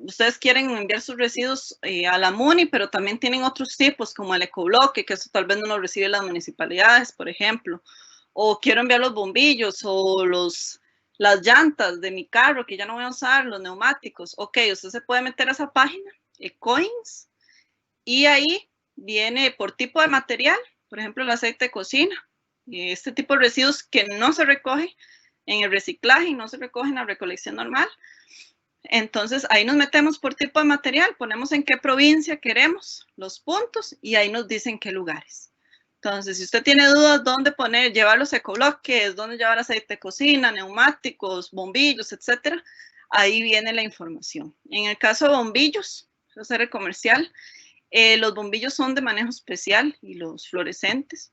ustedes quieren enviar sus residuos a la MUNI, pero también tienen otros tipos, como el ecobloque, que eso tal vez no lo reciben las municipalidades, por ejemplo, o quiero enviar los bombillos o las llantas de mi carro que ya no voy a usar, los neumáticos. Ok, usted se puede meter a esa página, Ecoins, y ahí viene por tipo de material, por ejemplo, el aceite de cocina, este tipo de residuos que no se recoge en el reciclaje y no se recoge en la recolección normal. Entonces ahí nos metemos por tipo de material, ponemos en qué provincia queremos los puntos y ahí nos dicen qué lugares. Entonces, si usted tiene dudas dónde poner, llevar los ecobloques, dónde llevar aceite de cocina, neumáticos, bombillos, etcétera, ahí viene la información. En el caso de bombillos, hacer el comercial, los bombillos son de manejo especial y los fluorescentes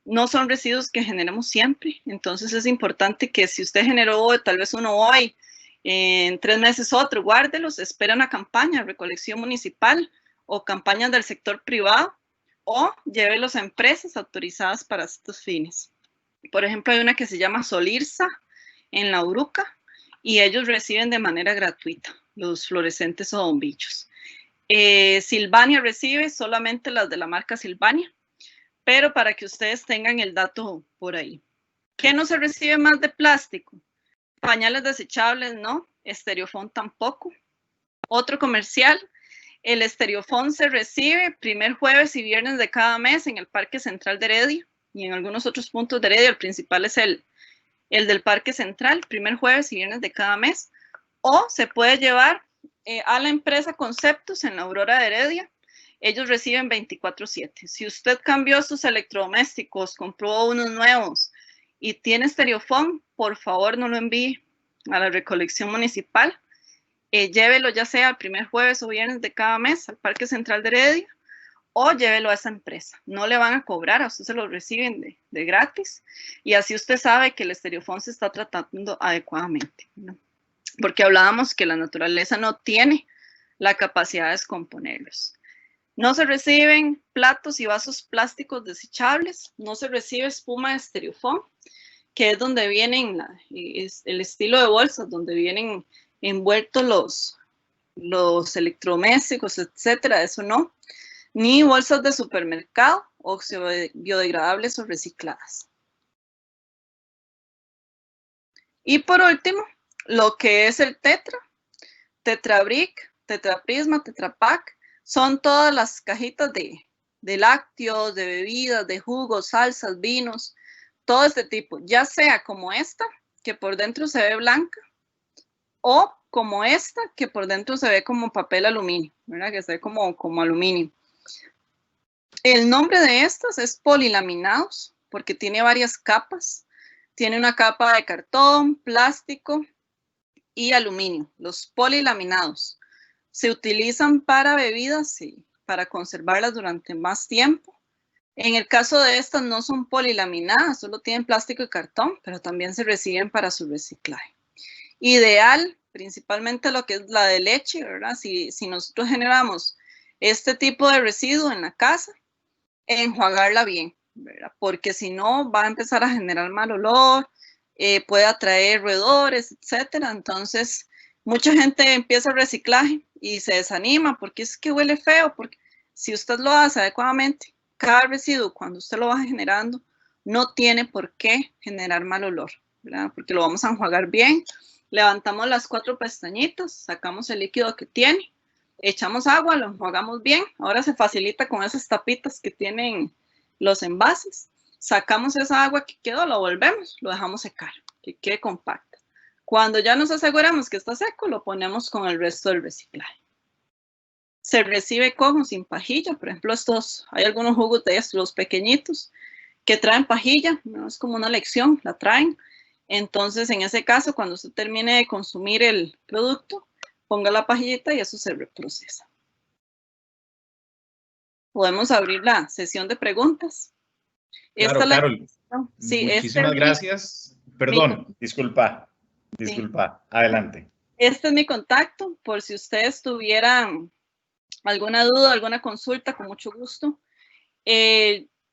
no son residuos que generemos siempre. Entonces es importante que si usted generó tal vez uno hoy, en 3 meses otro, guárdelos, espera una campaña, recolección municipal o campañas del sector privado, o llévelos a empresas autorizadas para estos fines. Por ejemplo, hay una que se llama Solirsa en La Uruca y ellos reciben de manera gratuita los fluorescentes o bombillos. Silvania recibe solamente las de la marca Silvania, pero para que ustedes tengan el dato por ahí. ¿Qué no se recibe más de plástico? Pañales desechables no, Estereofón tampoco. Otro comercial, el Estereofón se recibe primer jueves y viernes de cada mes en el Parque Central de Heredia y en algunos otros puntos de Heredia. El principal es el del Parque Central, primer jueves y viernes de cada mes. O se puede llevar a la empresa Conceptos en la Aurora de Heredia. Ellos reciben 24/7. Si usted cambió sus electrodomésticos, compró unos nuevos y tiene Estereofón, por favor no lo envíe a la recolección municipal. Llévelo ya sea el primer jueves o viernes de cada mes al Parque Central de Heredia o llévelo a esa empresa. No le van a cobrar, a usted se lo reciben de gratis y así usted sabe que el Estereofón se está tratando adecuadamente, ¿no? Porque hablábamos que la naturaleza no tiene la capacidad de descomponerlos. No se reciben platos y vasos plásticos desechables, no se recibe espuma de Estereofón, que es donde vienen, es el estilo de bolsas, donde vienen envueltos los electrodomésticos, etcétera, eso no. Ni bolsas de supermercado, biodegradables o recicladas. Y por último, lo que es el Tetrabric, Tetraprisma, Tetrapack, son todas las cajitas de lácteos, de bebidas, de jugos, salsas, vinos, todo este tipo, ya sea como esta, que por dentro se ve blanca, o como esta, que por dentro se ve como papel aluminio, ¿verdad? Que se ve como aluminio. El nombre de estas es polilaminados, porque tiene varias capas. Tiene una capa de cartón, plástico y aluminio, los polilaminados. Se utilizan para bebidas y para conservarlas durante más tiempo. En el caso de estas no son polilaminadas, solo tienen plástico y cartón, pero también se reciben para su reciclaje. Ideal, principalmente lo que es la de leche, ¿verdad? Si nosotros generamos este tipo de residuo en la casa, enjuagarla bien, ¿verdad? Porque si no va a empezar a generar mal olor, puede atraer roedores, etcétera. Entonces, mucha gente empieza el reciclaje y se desanima porque es que huele feo, porque si usted lo hace adecuadamente, cada residuo cuando usted lo va generando no tiene por qué generar mal olor, ¿verdad? Porque lo vamos a enjuagar bien, levantamos las 4 pestañitas, sacamos el líquido que tiene, echamos agua, lo enjuagamos bien. Ahora se facilita con esas tapitas que tienen los envases. Sacamos esa agua que quedó, la volvemos, lo dejamos secar, que quede compacta. Cuando ya nos aseguramos que está seco, lo ponemos con el resto del reciclaje. Se recibe con o sin pajilla. Por ejemplo, hay algunos jugos de estos, los pequeñitos, que traen pajilla, no es como una lección, la traen. Entonces, en ese caso, cuando usted termine de consumir el producto, ponga la pajillita y eso se reprocesa. Podemos abrir la sesión de preguntas. Claro, Carol. Sí, muchísimas gracias. Perdón, disculpa. Sí. Adelante. Este es mi contacto, por si ustedes tuvieran alguna duda, alguna consulta, con mucho gusto.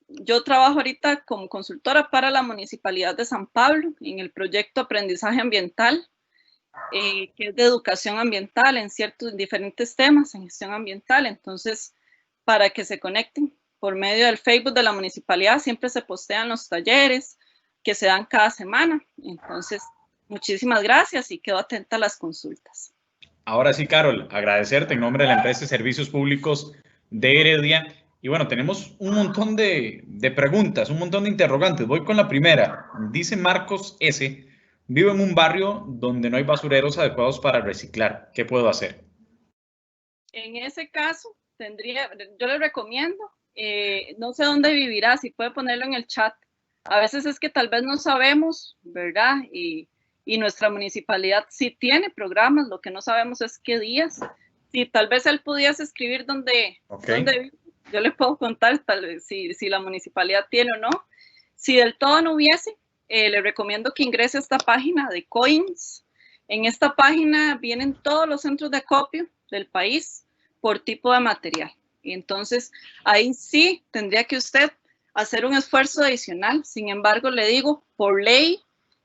Yo trabajo ahorita como consultora para la Municipalidad de San Pablo en el proyecto Aprendizaje Ambiental, que es de educación ambiental en diferentes temas en gestión ambiental. Entonces, para que se conecten por medio del Facebook de la municipalidad, siempre se postean los talleres que se dan cada semana. Entonces, muchísimas gracias y quedo atenta a las consultas. Ahora sí, Carol, agradecerte en nombre de la empresa de servicios públicos de Heredia. Y bueno, tenemos un montón de preguntas, un montón de interrogantes. Voy con la primera. Dice Marcos S. Vivo en un barrio donde no hay basureros adecuados para reciclar. ¿Qué puedo hacer? En ese caso, yo le recomiendo, no sé dónde vivirá, si puede ponerlo en el chat. A veces es que tal vez no sabemos, ¿verdad? Y nuestra municipalidad sí tiene programas, lo que no sabemos es qué días. Si tal vez él pudiese escribir dónde vive, yo le puedo contar tal vez si la municipalidad tiene o no. Si del todo no hubiese, le recomiendo que ingrese a esta página de Coins. En esta página vienen todos los centros de acopio del país por tipo de material. Y entonces ahí sí tendría que usted hacer un esfuerzo adicional. Sin embargo, le digo, por ley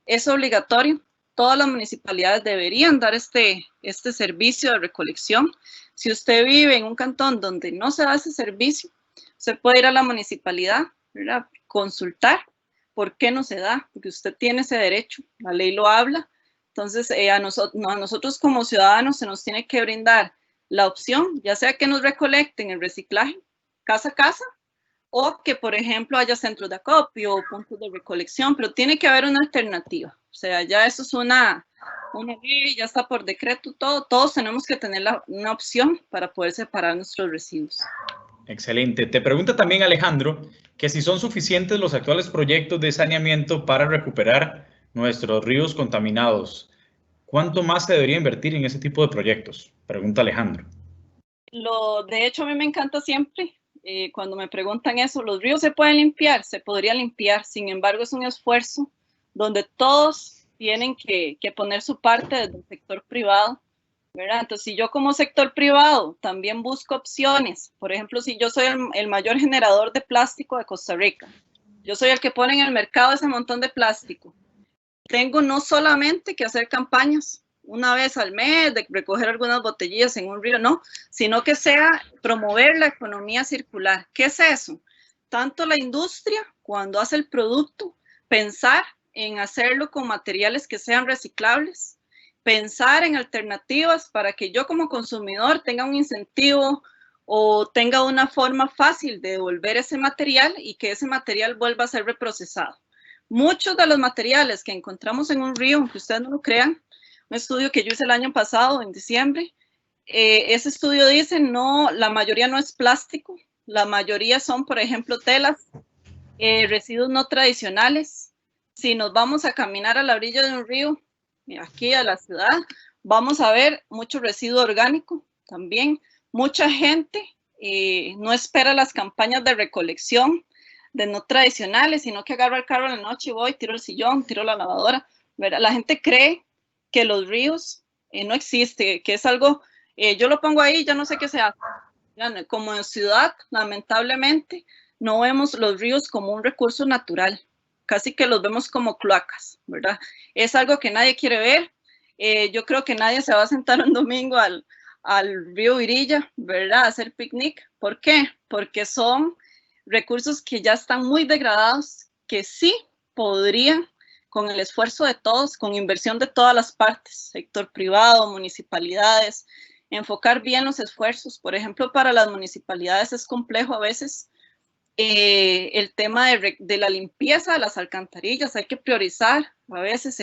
es obligatorio. Todas las municipalidades deberían dar este servicio de recolección. Si usted vive en un cantón donde no se da ese servicio, usted puede ir a la municipalidad, ¿verdad?, consultar por qué no se da, porque usted tiene ese derecho, la ley lo habla. Entonces, a nosotros como ciudadanos se nos tiene que brindar la opción, ya sea que nos recolecten el reciclaje casa a casa, o que, por ejemplo, haya centros de acopio o puntos de recolección, pero tiene que haber una alternativa. O sea, ya eso es una ley, ya está por decreto, todos tenemos que tener una opción para poder separar nuestros residuos. Excelente. Te pregunta también Alejandro que si son suficientes los actuales proyectos de saneamiento para recuperar nuestros ríos contaminados. ¿Cuánto más se debería invertir en ese tipo de proyectos? Pregunta Alejandro. De hecho, a mí me encanta siempre cuando me preguntan eso, los ríos se pueden limpiar, se podría limpiar, sin embargo es un esfuerzo donde todos tienen que poner su parte desde el sector privado, ¿verdad? Entonces, si yo como sector privado también busco opciones, por ejemplo, si yo soy el mayor generador de plástico de Costa Rica, yo soy el que pone en el mercado ese montón de plástico, tengo no solamente que hacer campañas una vez al mes, de recoger algunas botellas en un río, no, sino que sea promover la economía circular. ¿Qué es eso? Tanto la industria, cuando hace el producto, pensar en hacerlo con materiales que sean reciclables, pensar en alternativas para que yo como consumidor tenga un incentivo o tenga una forma fácil de devolver ese material y que ese material vuelva a ser reprocesado. Muchos de los materiales que encontramos en un río, aunque ustedes no lo crean, un estudio que yo hice el año pasado, en diciembre, ese estudio dice, no, la mayoría no es plástico, la mayoría son, por ejemplo, telas, residuos no tradicionales. Si nos vamos a caminar a la orilla de un río, aquí a la ciudad, vamos a ver mucho residuo orgánico también. Mucha gente no espera las campañas de recolección de no tradicionales, sino que agarro el carro en la noche y voy, tiro el sillón, tiro la lavadora, ¿verdad? La gente cree que los ríos no existe, que es algo, yo lo pongo ahí, yo no sé qué se hace. Como en ciudad, lamentablemente, no vemos los ríos como un recurso natural, casi que los vemos como cloacas, ¿verdad? Es algo que nadie quiere ver. Yo creo que nadie se va a sentar un domingo al río Virilla, ¿verdad?, a hacer picnic. ¿Por qué? Porque son recursos que ya están muy degradados, que sí podrían, con el esfuerzo de todos, con inversión de todas las partes, sector privado, municipalidades, enfocar bien los esfuerzos. Por ejemplo, para las municipalidades es complejo a veces el tema de la limpieza de las alcantarillas, hay que priorizar a veces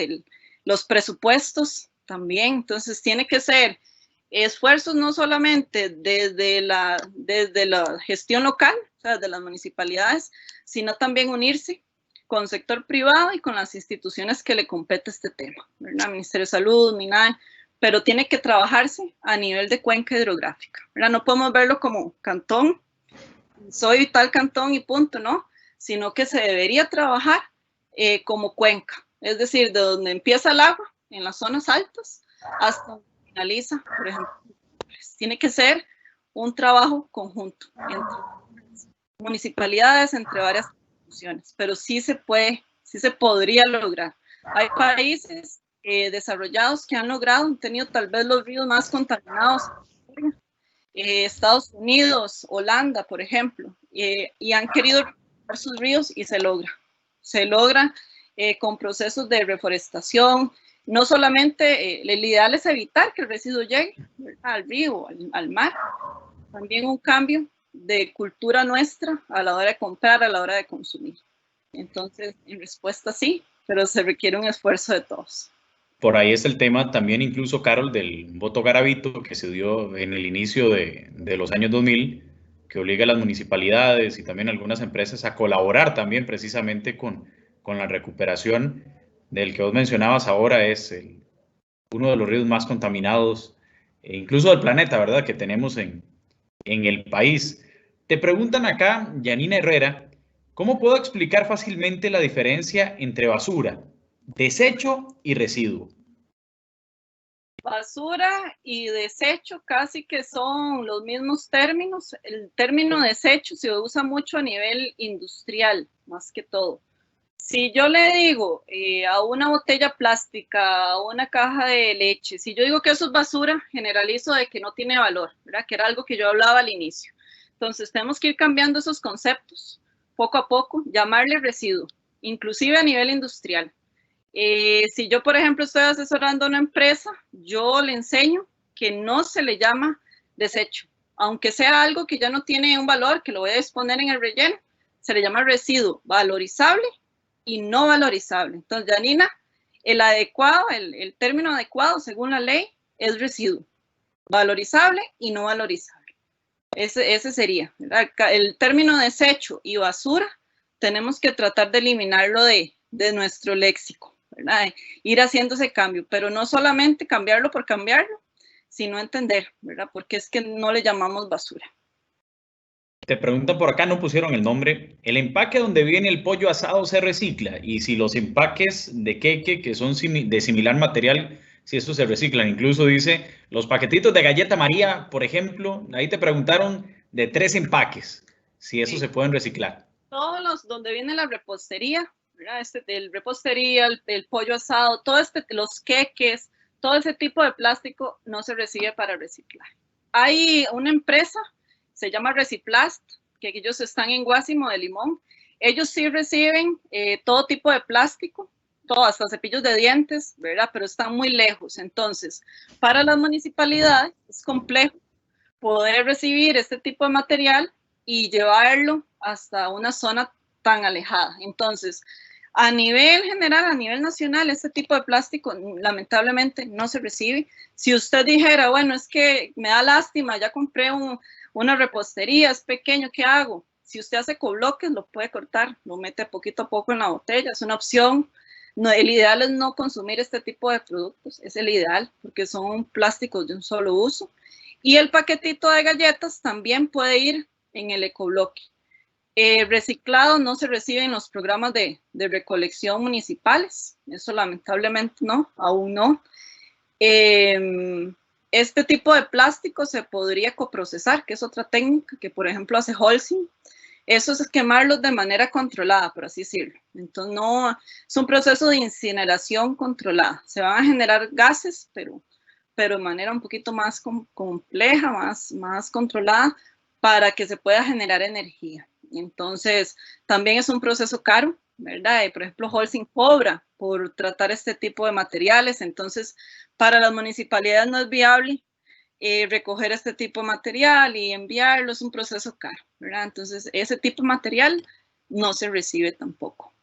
los presupuestos también, entonces tiene que ser esfuerzos no solamente desde la gestión local, o sea, de las municipalidades, sino también unirse con el sector privado y con las instituciones que le compete este tema, ¿verdad? Ministerio de Salud, MINAE, pero tiene que trabajarse a nivel de cuenca hidrográfica, ¿verdad? No podemos verlo como cantón, soy tal cantón y punto, ¿no? Sino que se debería trabajar como cuenca, es decir, de donde empieza el agua, en las zonas altas, hasta donde finaliza, por ejemplo. Tiene que ser un trabajo conjunto entre municipalidades, entre varias instituciones, pero sí se puede, sí se podría lograr. Hay países desarrollados que han logrado, han tenido tal vez los ríos más contaminados, Estados Unidos, Holanda, por ejemplo, y han querido recuperar sus ríos y se logra. Se logra con procesos de reforestación. No solamente, el ideal es evitar que el residuo llegue al río, al mar. También un cambio de cultura nuestra a la hora de comprar, a la hora de consumir. Entonces, en respuesta sí, pero se requiere un esfuerzo de todos. Por ahí es el tema también, incluso, Carol, del voto Garavito que se dio en el inicio de los años 2000, que obliga a las municipalidades y también a algunas empresas a colaborar también precisamente con la recuperación del que vos mencionabas ahora, es uno de los ríos más contaminados, incluso del planeta, ¿verdad?, que tenemos en el país. Te preguntan acá, Yanina Herrera, ¿cómo puedo explicar fácilmente la diferencia entre basura, desecho y residuo? Basura y desecho casi que son los mismos términos. El término desecho se usa mucho a nivel industrial, más que todo. Si yo le digo a una botella plástica, a una caja de leche, si yo digo que eso es basura, generalizo de que no tiene valor, ¿verdad? Que era algo que yo hablaba al inicio. Entonces tenemos que ir cambiando esos conceptos poco a poco, llamarle residuo, inclusive a nivel industrial. Si yo, por ejemplo, estoy asesorando a una empresa, yo le enseño que no se le llama desecho, aunque sea algo que ya no tiene un valor, que lo voy a exponer en el relleno, se le llama residuo valorizable y no valorizable. Entonces, Janina, el término adecuado según la ley es residuo, valorizable y no valorizable. Ese sería, ¿verdad? El término desecho y basura tenemos que tratar de eliminarlo de nuestro léxico, ¿verdad? Ir haciendo ese cambio, pero no solamente cambiarlo por cambiarlo, sino entender, ¿verdad? Porque es que no le llamamos basura. Te preguntan por acá, no pusieron el nombre. ¿El empaque donde viene el pollo asado se recicla? Y si los empaques de queque, que son de similar material, si esos se reciclan. Incluso dice, los paquetitos de galleta María, por ejemplo, ahí te preguntaron de 3 empaques, si esos se pueden reciclar. Todos los donde viene la repostería, ¿verdad? El repostería, el pollo asado, todo los queques, todo ese tipo de plástico no se recibe para reciclar. Hay una empresa, se llama Reciplast, que ellos están en Guásimo de Limón. Ellos sí reciben todo tipo de plástico, todo, hasta cepillos de dientes, ¿verdad? Pero están muy lejos. Entonces, para las municipalidades es complejo poder recibir este tipo de material y llevarlo hasta una zona tan alejada. Entonces, a nivel general, a nivel nacional, este tipo de plástico lamentablemente no se recibe. Si usted dijera, bueno, es que me da lástima, ya compré una repostería, es pequeño, ¿qué hago? Si usted hace cobloques, lo puede cortar, lo mete poquito a poco en la botella, es una opción. No, el ideal es no consumir este tipo de productos, es el ideal, porque son plásticos de un solo uso. Y el paquetito de galletas también puede ir en el ecobloque. Reciclado no se recibe en los programas de recolección municipales, eso lamentablemente no, aún no. Este tipo de plástico se podría coprocesar, que es otra técnica que por ejemplo hace Holcim. Eso es quemarlos de manera controlada, por así decirlo. Entonces no, es un proceso de incineración controlada. Se van a generar gases, pero de manera un poquito más compleja, más controlada, para que se pueda generar energía. Entonces, también es un proceso caro, ¿verdad? Por ejemplo, Holcim cobra por tratar este tipo de materiales, entonces, para las municipalidades no es viable recoger este tipo de material y enviarlo, es un proceso caro, ¿verdad? Entonces, ese tipo de material no se recibe tampoco.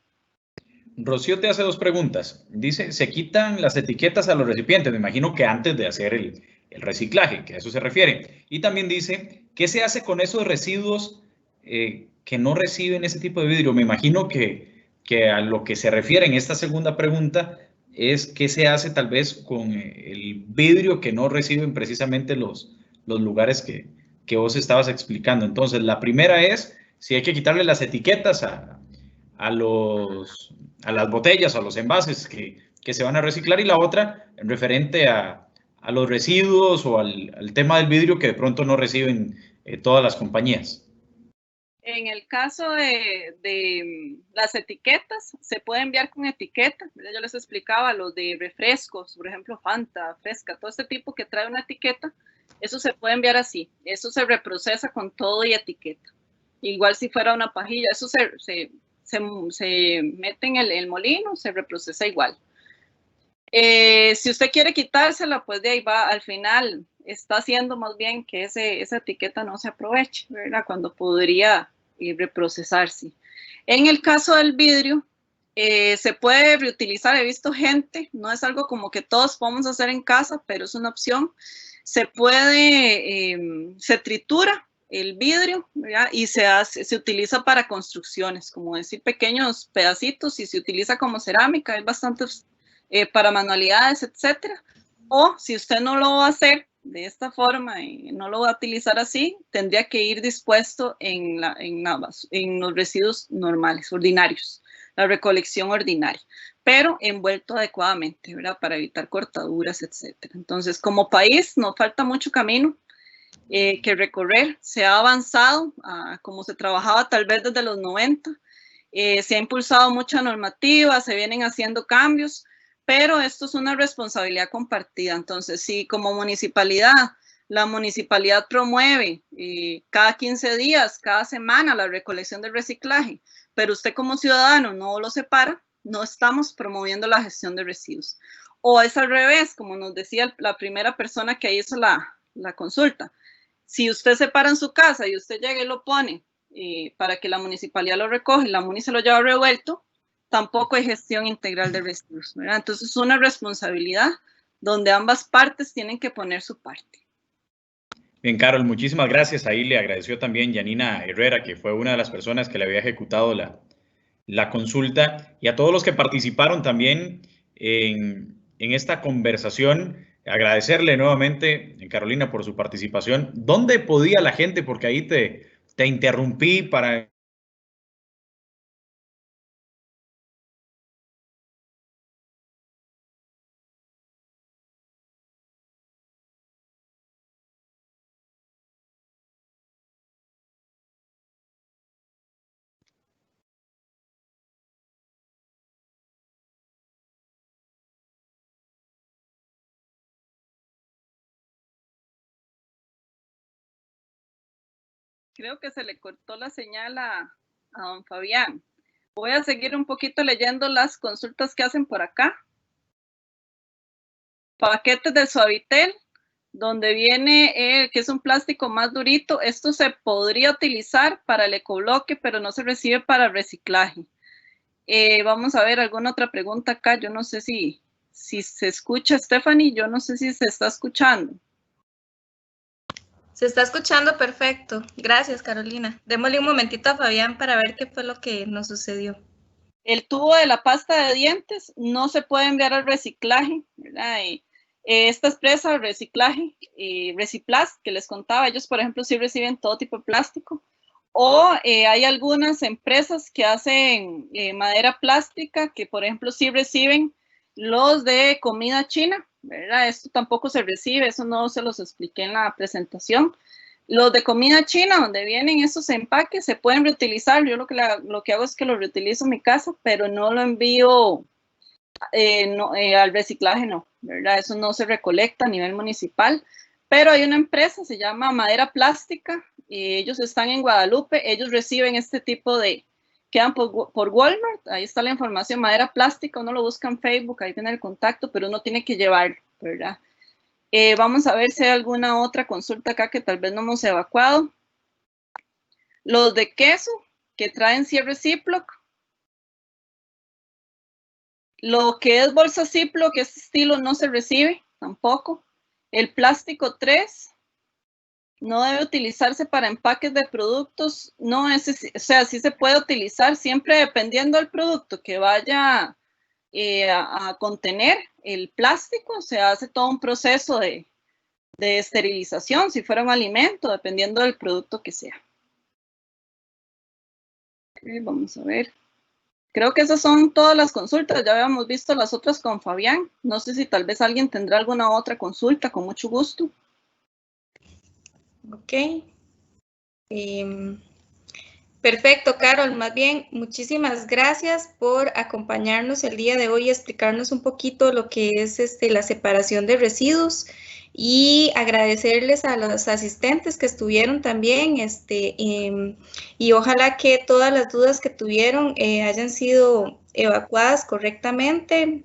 Rocío te hace 2 preguntas. Dice, ¿se quitan las etiquetas a los recipientes? Me imagino que antes de hacer el reciclaje, que a eso se refiere. Y también dice, ¿qué se hace con esos residuos que no reciben ese tipo de vidrio? Me imagino que a lo que se refiere en esta segunda pregunta es qué se hace tal vez con el vidrio que no reciben precisamente los lugares que vos estabas explicando. Entonces, la primera es si hay que quitarle las etiquetas a las botellas o a los envases que se van a reciclar, y la otra referente a los residuos o al tema del vidrio que de pronto no reciben todas las compañías. En el caso de las etiquetas, se puede enviar con etiqueta. Yo les explicaba los de refrescos, por ejemplo, Fanta, Fresca, todo este tipo que trae una etiqueta, eso se puede enviar así. Eso se reprocesa con todo y etiqueta. Igual si fuera una pajilla, eso se mete en el molino, se reprocesa igual. Si usted quiere quitársela, pues de ahí va, al final está haciendo más bien que esa etiqueta no se aproveche, ¿verdad? Cuando podría reprocesarse. En el caso del vidrio, se puede reutilizar, he visto gente, no es algo como que todos podemos hacer en casa, pero es una opción. Se tritura el vidrio, ¿verdad? Y se utiliza para construcciones, como decir pequeños pedacitos, y se utiliza como cerámica, hay bastantes para manualidades, etcétera. O si usted no lo va a hacer de esta forma y no lo va a utilizar así, tendría que ir dispuesto en los residuos normales, ordinarios. la recolección ordinaria, pero envuelto adecuadamente, ¿verdad? Para evitar cortaduras, etcétera. Entonces, como país, nos falta mucho camino que recorrer. Se ha avanzado como se trabajaba tal vez desde los 90. Se ha impulsado mucha normativa, se vienen haciendo cambios, pero esto es una responsabilidad compartida. Entonces, si como municipalidad, la municipalidad promueve cada 15 días, cada semana la recolección del reciclaje, pero usted como ciudadano no lo separa, no estamos promoviendo la gestión de residuos. O es al revés, como nos decía la primera persona que hizo la consulta. Si usted se para en su casa y usted llega y lo pone para que la municipalidad lo recoge, la MUNI se lo lleva revuelto, tampoco hay gestión integral de residuos, ¿verdad? Entonces es una responsabilidad donde ambas partes tienen que poner su parte. Bien, Carol, muchísimas gracias. Ahí le agradeció también Yanina Herrera, que fue una de las personas que le había ejecutado la consulta, y a todos los que participaron también en esta conversación. Agradecerle nuevamente, Carolina, por su participación. ¿Dónde podía la gente? Porque ahí te interrumpí para... Creo que se le cortó la señal a don Fabián. Voy a seguir un poquito leyendo las consultas que hacen por acá. Paquetes de Suavitel, donde viene que es un plástico más durito. Esto se podría utilizar para el ecobloque, pero no se recibe para reciclaje. Vamos a ver alguna otra pregunta acá. Yo no sé si se escucha, Stephanie. Yo no sé si se está escuchando. Se está escuchando perfecto. Gracias, Carolina. Démosle un momentito a Fabián para ver qué fue lo que nos sucedió. El tubo de la pasta de dientes no se puede enviar al reciclaje, ¿verdad? Esta empresa, reciclaje, Reciplast, que les contaba, ellos, por ejemplo, sí reciben todo tipo de plástico. O hay algunas empresas que hacen madera plástica, que, por ejemplo, sí reciben los de comida china, ¿verdad? Esto tampoco se recibe, eso no se los expliqué en la presentación. Los de comida china, donde vienen esos empaques, se pueden reutilizar. Yo lo que hago es que los reutilizo en mi casa, pero no lo envío al reciclaje, no, ¿verdad? Eso no se recolecta a nivel municipal. Pero hay una empresa, se llama Madera Plástica, y ellos están en Guadalupe, ellos reciben este tipo de, quedan por Walmart, ahí está la información, Madera Plástica, uno lo busca en Facebook, ahí tiene el contacto, pero uno tiene que llevarlo, ¿verdad? Vamos a ver si hay alguna otra consulta acá que tal vez no hemos evacuado. Los de queso que traen cierre Ziploc. Lo que es bolsa Ziploc, este estilo no se recibe tampoco. El plástico 3 no debe utilizarse para empaques de productos. No, o sea, sí se puede utilizar siempre dependiendo del producto que vaya a contener el plástico. Se hace todo un proceso de esterilización, si fuera un alimento, dependiendo del producto que sea. Okay, vamos a ver. Creo que esas son todas las consultas. Ya habíamos visto las otras con Fabián. No sé si tal vez alguien tendrá alguna otra consulta, con mucho gusto. Ok. Perfecto, Carol. Más bien, muchísimas gracias por acompañarnos el día de hoy y explicarnos un poquito lo que es la separación de residuos, y agradecerles a los asistentes que estuvieron también, y ojalá que todas las dudas que tuvieron hayan sido evacuadas correctamente,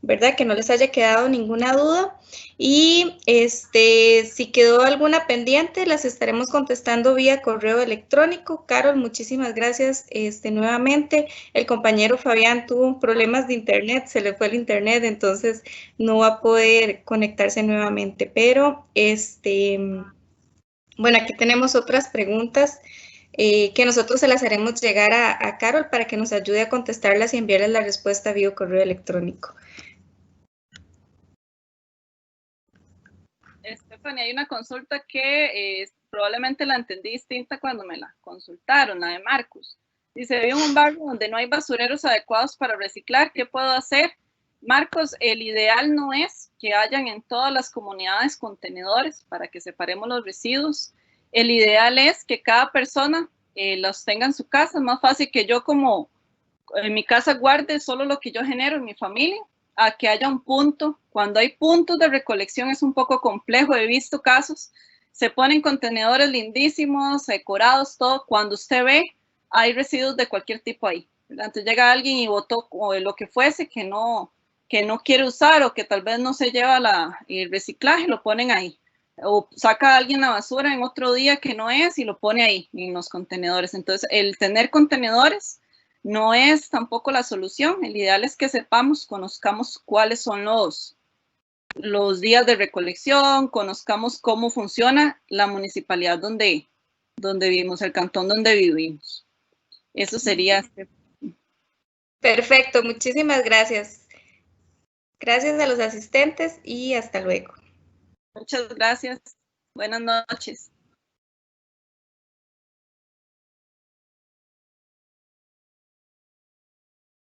¿verdad? Que no les haya quedado ninguna duda. Y si quedó alguna pendiente, las estaremos contestando vía correo electrónico. Carol, muchísimas gracias nuevamente. El compañero Fabián tuvo problemas de internet, se le fue el internet, entonces no va a poder conectarse nuevamente. Pero, bueno, aquí tenemos otras preguntas que nosotros se las haremos llegar a Carol para que nos ayude a contestarlas y enviarles la respuesta vía correo electrónico. Stephanie, hay una consulta que probablemente la entendí distinta cuando me la consultaron, la de Marcus. Dice, vivo en un barrio donde no hay basureros adecuados para reciclar, ¿qué puedo hacer? Marcos, el ideal no es que hayan en todas las comunidades contenedores para que separemos los residuos. El ideal es que cada persona los tenga en su casa. Es más fácil que yo como en mi casa guarde solo lo que yo genero en mi familia, a que haya un punto. Cuando hay puntos de recolección es un poco complejo. He visto casos, se ponen contenedores lindísimos, decorados, todo. Cuando usted ve, hay residuos de cualquier tipo ahí. Entonces llega alguien y botó lo que fuese que no quiere usar o que tal vez no se lleva el reciclaje, lo ponen ahí. O saca a alguien la basura en otro día que no es y lo pone ahí en los contenedores. Entonces, el tener contenedores no es tampoco la solución. El ideal es que sepamos, conozcamos cuáles son los días de recolección, conozcamos cómo funciona la municipalidad donde vivimos, el cantón donde vivimos. Eso sería. Perfecto, muchísimas gracias. Gracias a los asistentes y hasta luego. Muchas gracias. Buenas noches.